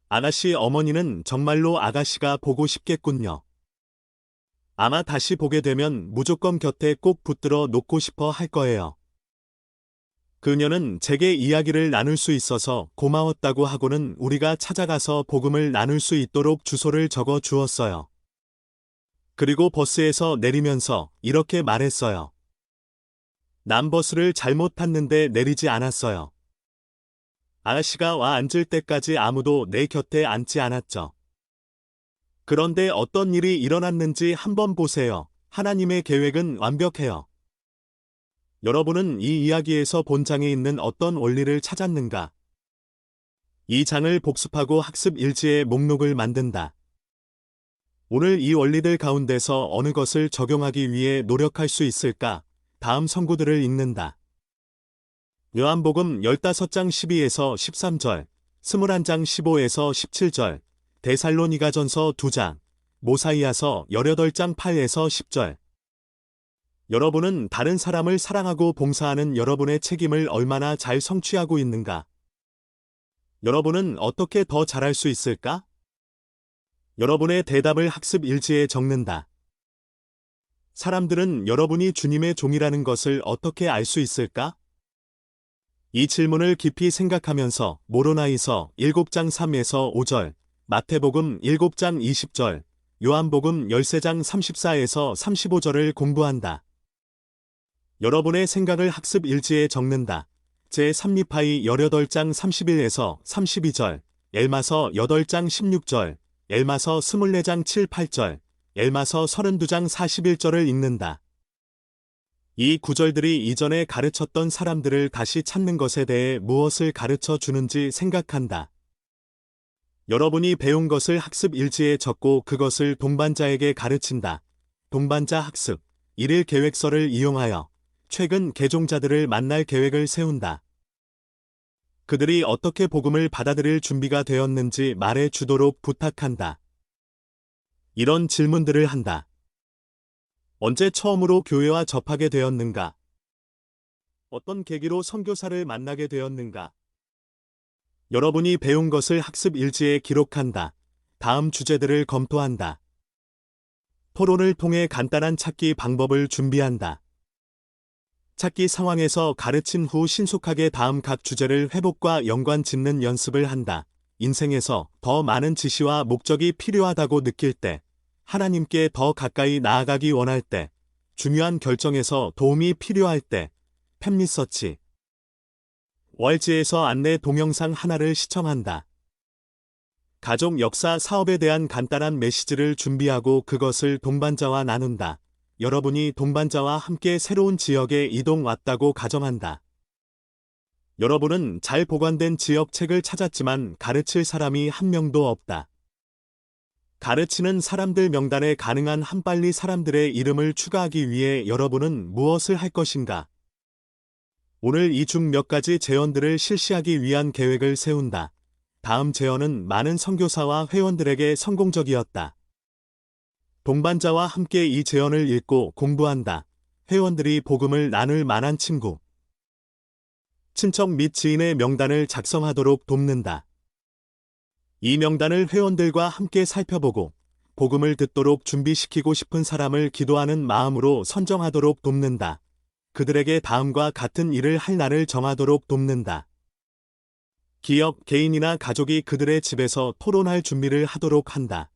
아가씨 어머니는 정말로 아가씨가 보고 싶겠군요. 아마 다시 보게 되면 무조건 곁에 꼭 붙들어 놓고 싶어 할 거예요. 그녀는 제게 이야기를 나눌 수 있어서 고마웠다고 하고는 우리가 찾아가서 복음을 나눌 수 있도록 주소를 적어 주었어요. 그리고 버스에서 내리면서 이렇게 말했어요. 난 버스를 잘못 탔는데 내리지 않았어요. 아가씨가 와 앉을 때까지 아무도 내 곁에 앉지 않았죠. 그런데 어떤 일이 일어났는지 한번 보세요. 하나님의 계획은 완벽해요. 여러분은 이 이야기에서 본 장에 있는 어떤 원리를 찾았는가? 이 장을 복습하고 학습 일지의 목록을 만든다. 오늘 이 원리들 가운데서 어느 것을 적용하기 위해 노력할 수 있을까? 다음 선구들을 읽는다. 요한복음 15장 12에서 13절, 21장 15에서 17절, 데살로니가전서 2장, 모사이아서 18장 8에서 10절. 여러분은 다른 사람을 사랑하고 봉사하는 여러분의 책임을 얼마나 잘 성취하고 있는가? 여러분은 어떻게 더 잘할 수 있을까? 여러분의 대답을 학습 일지에 적는다. 사람들은 여러분이 주님의 종이라는 것을 어떻게 알 수 있을까? 이 질문을 깊이 생각하면서 모로나이서 7장 3에서 5절, 마태복음 7장 20절, 요한복음 13장 34에서 35절을 공부한다. 여러분의 생각을 학습 일지에 적는다. 제3리파이 18장 31에서 32절, 엘마서 8장 16절, 엘마서 24장 7, 8절, 엘마서 32장 41절을 읽는다. 이 구절들이 이전에 가르쳤던 사람들을 다시 찾는 것에 대해 무엇을 가르쳐 주는지 생각한다. 여러분이 배운 것을 학습 일지에 적고 그것을 동반자에게 가르친다. 동반자 학습, 일일 계획서를 이용하여 최근 개종자들을 만날 계획을 세운다. 그들이 어떻게 복음을 받아들일 준비가 되었는지 말해 주도록 부탁한다. 이런 질문들을 한다. 언제 처음으로 교회와 접하게 되었는가? 어떤 계기로 선교사를 만나게 되었는가? 여러분이 배운 것을 학습 일지에 기록한다. 다음 주제들을 검토한다. 토론을 통해 간단한 찾기 방법을 준비한다. 찾기 상황에서 가르친 후 신속하게 다음 각 주제를 회복과 연관 짓는 연습을 한다. 인생에서 더 많은 지시와 목적이 필요하다고 느낄 때, 하나님께 더 가까이 나아가기 원할 때, 중요한 결정에서 도움이 필요할 때, 팸리서치. 월지에서 안내 동영상 하나를 시청한다. 가족 역사 사업에 대한 간단한 메시지를 준비하고 그것을 동반자와 나눈다. 여러분이 동반자와 함께 새로운 지역에 이동 왔다고 가정한다. 여러분은 잘 보관된 지역 책을 찾았지만 가르칠 사람이 한 명도 없다. 가르치는 사람들 명단에 가능한 한 빨리 사람들의 이름을 추가하기 위해 여러분은 무엇을 할 것인가? 오늘 이 중 몇 가지 제언들을 실시하기 위한 계획을 세운다. 다음 제언은 많은 선교사와 회원들에게 성공적이었다. 동반자와 함께 이 제언을 읽고 공부한다. 회원들이 복음을 나눌 만한 친구. 친척 및 지인의 명단을 작성하도록 돕는다. 이 명단을 회원들과 함께 살펴보고 복음을 듣도록 준비시키고 싶은 사람을 기도하는 마음으로 선정하도록 돕는다. 그들에게 다음과 같은 일을 할 날을 정하도록 돕는다. 기업, 개인이나 가족이 그들의 집에서 토론할 준비를 하도록 한다.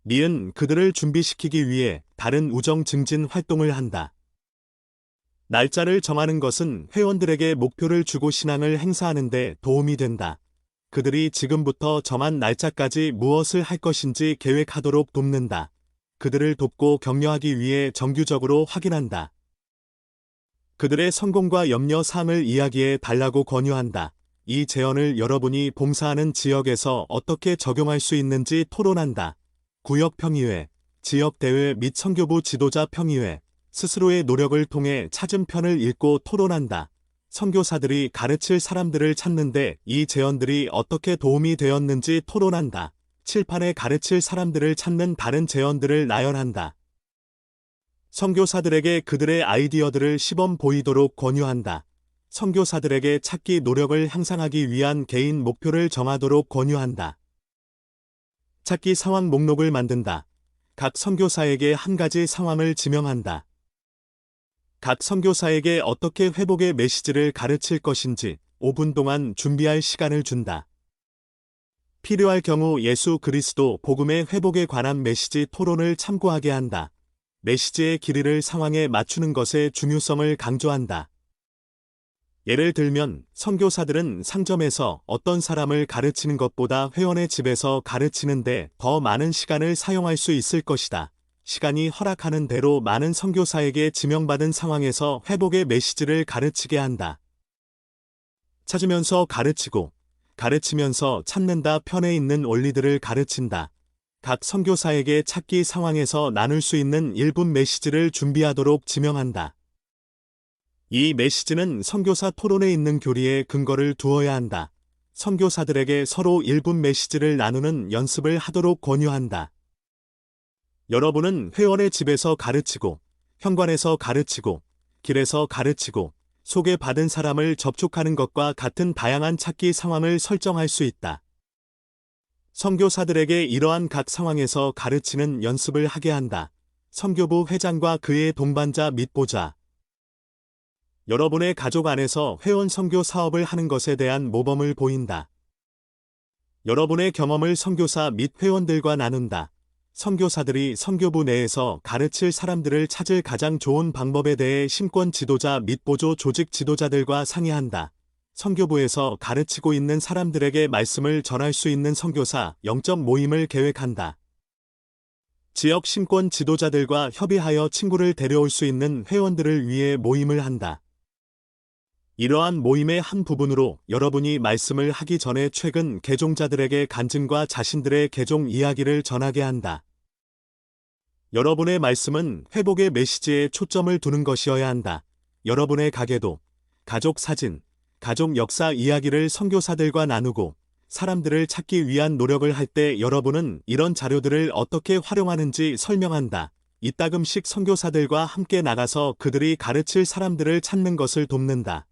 니은 그들을 준비시키기 위해 다른 우정 증진 활동을 한다. 날짜를 정하는 것은 회원들에게 목표를 주고 신앙을 행사하는 데 도움이 된다. 그들이 지금부터 정한 날짜까지 무엇을 할 것인지 계획하도록 돕는다. 그들을 돕고 격려하기 위해 정규적으로 확인한다. 그들의 성공과 염려사항을 이야기해 달라고 권유한다. 이 제언을 여러분이 봉사하는 지역에서 어떻게 적용할 수 있는지 토론한다. 구역평의회, 지역대회 및 선교부 지도자 평의회, 스스로의 노력을 통해 찾은 편을 읽고 토론한다. 선교사들이 가르칠 사람들을 찾는데 이 제언들이 어떻게 도움이 되었는지 토론한다. 칠판에 가르칠 사람들을 찾는 다른 제언들을 나열한다. 선교사들에게 그들의 아이디어들을 시범 보이도록 권유한다. 선교사들에게 찾기 노력을 향상하기 위한 개인 목표를 정하도록 권유한다. 찾기 상황 목록을 만든다. 각 선교사에게 한 가지 상황을 지명한다. 각 선교사에게 어떻게 회복의 메시지를 가르칠 것인지 5분 동안 준비할 시간을 준다. 필요할 경우 예수 그리스도 복음의 회복에 관한 메시지 토론을 참고하게 한다. 메시지의 길이를 상황에 맞추는 것의 중요성을 강조한다. 예를 들면 선교사들은 상점에서 어떤 사람을 가르치는 것보다 회원의 집에서 가르치는데 더 많은 시간을 사용할 수 있을 것이다. 시간이 허락하는 대로 많은 선교사에게 지명받은 상황에서 회복의 메시지를 가르치게 한다. 찾으면서 가르치고 가르치면서 찾는다 편에 있는 원리들을 가르친다. 각 선교사에게 찾기 상황에서 나눌 수 있는 1분 메시지를 준비하도록 지명한다. 이 메시지는 선교사 토론에 있는 교리에 근거를 두어야 한다. 선교사들에게 서로 1분 메시지를 나누는 연습을 하도록 권유한다. 여러분은 회원의 집에서 가르치고, 현관에서 가르치고, 길에서 가르치고, 소개받은 사람을 접촉하는 것과 같은 다양한 찾기 상황을 설정할 수 있다. 선교사들에게 이러한 각 상황에서 가르치는 연습을 하게 한다. 선교부 회장과 그의 동반자 및 보좌. 여러분의 가족 안에서 회원 선교 사업을 하는 것에 대한 모범을 보인다. 여러분의 경험을 선교사 및 회원들과 나눈다. 선교사들이 선교부 내에서 가르칠 사람들을 찾을 가장 좋은 방법에 대해 심권 지도자 및 보조 조직 지도자들과 상의한다. 선교부에서 가르치고 있는 사람들에게 말씀을 전할 수 있는 선교사 영적 모임을 계획한다. 지역 심권 지도자들과 협의하여 친구를 데려올 수 있는 회원들을 위해 모임을 한다. 이러한 모임의 한 부분으로 여러분이 말씀을 하기 전에 최근 개종자들에게 간증과 자신들의 개종 이야기를 전하게 한다. 여러분의 말씀은 회복의 메시지에 초점을 두는 것이어야 한다. 여러분의 가게도 가족 사진, 가족 역사 이야기를 선교사들과 나누고 사람들을 찾기 위한 노력을 할 때 여러분은 이런 자료들을 어떻게 활용하는지 설명한다. 이따금씩 선교사들과 함께 나가서 그들이 가르칠 사람들을 찾는 것을 돕는다.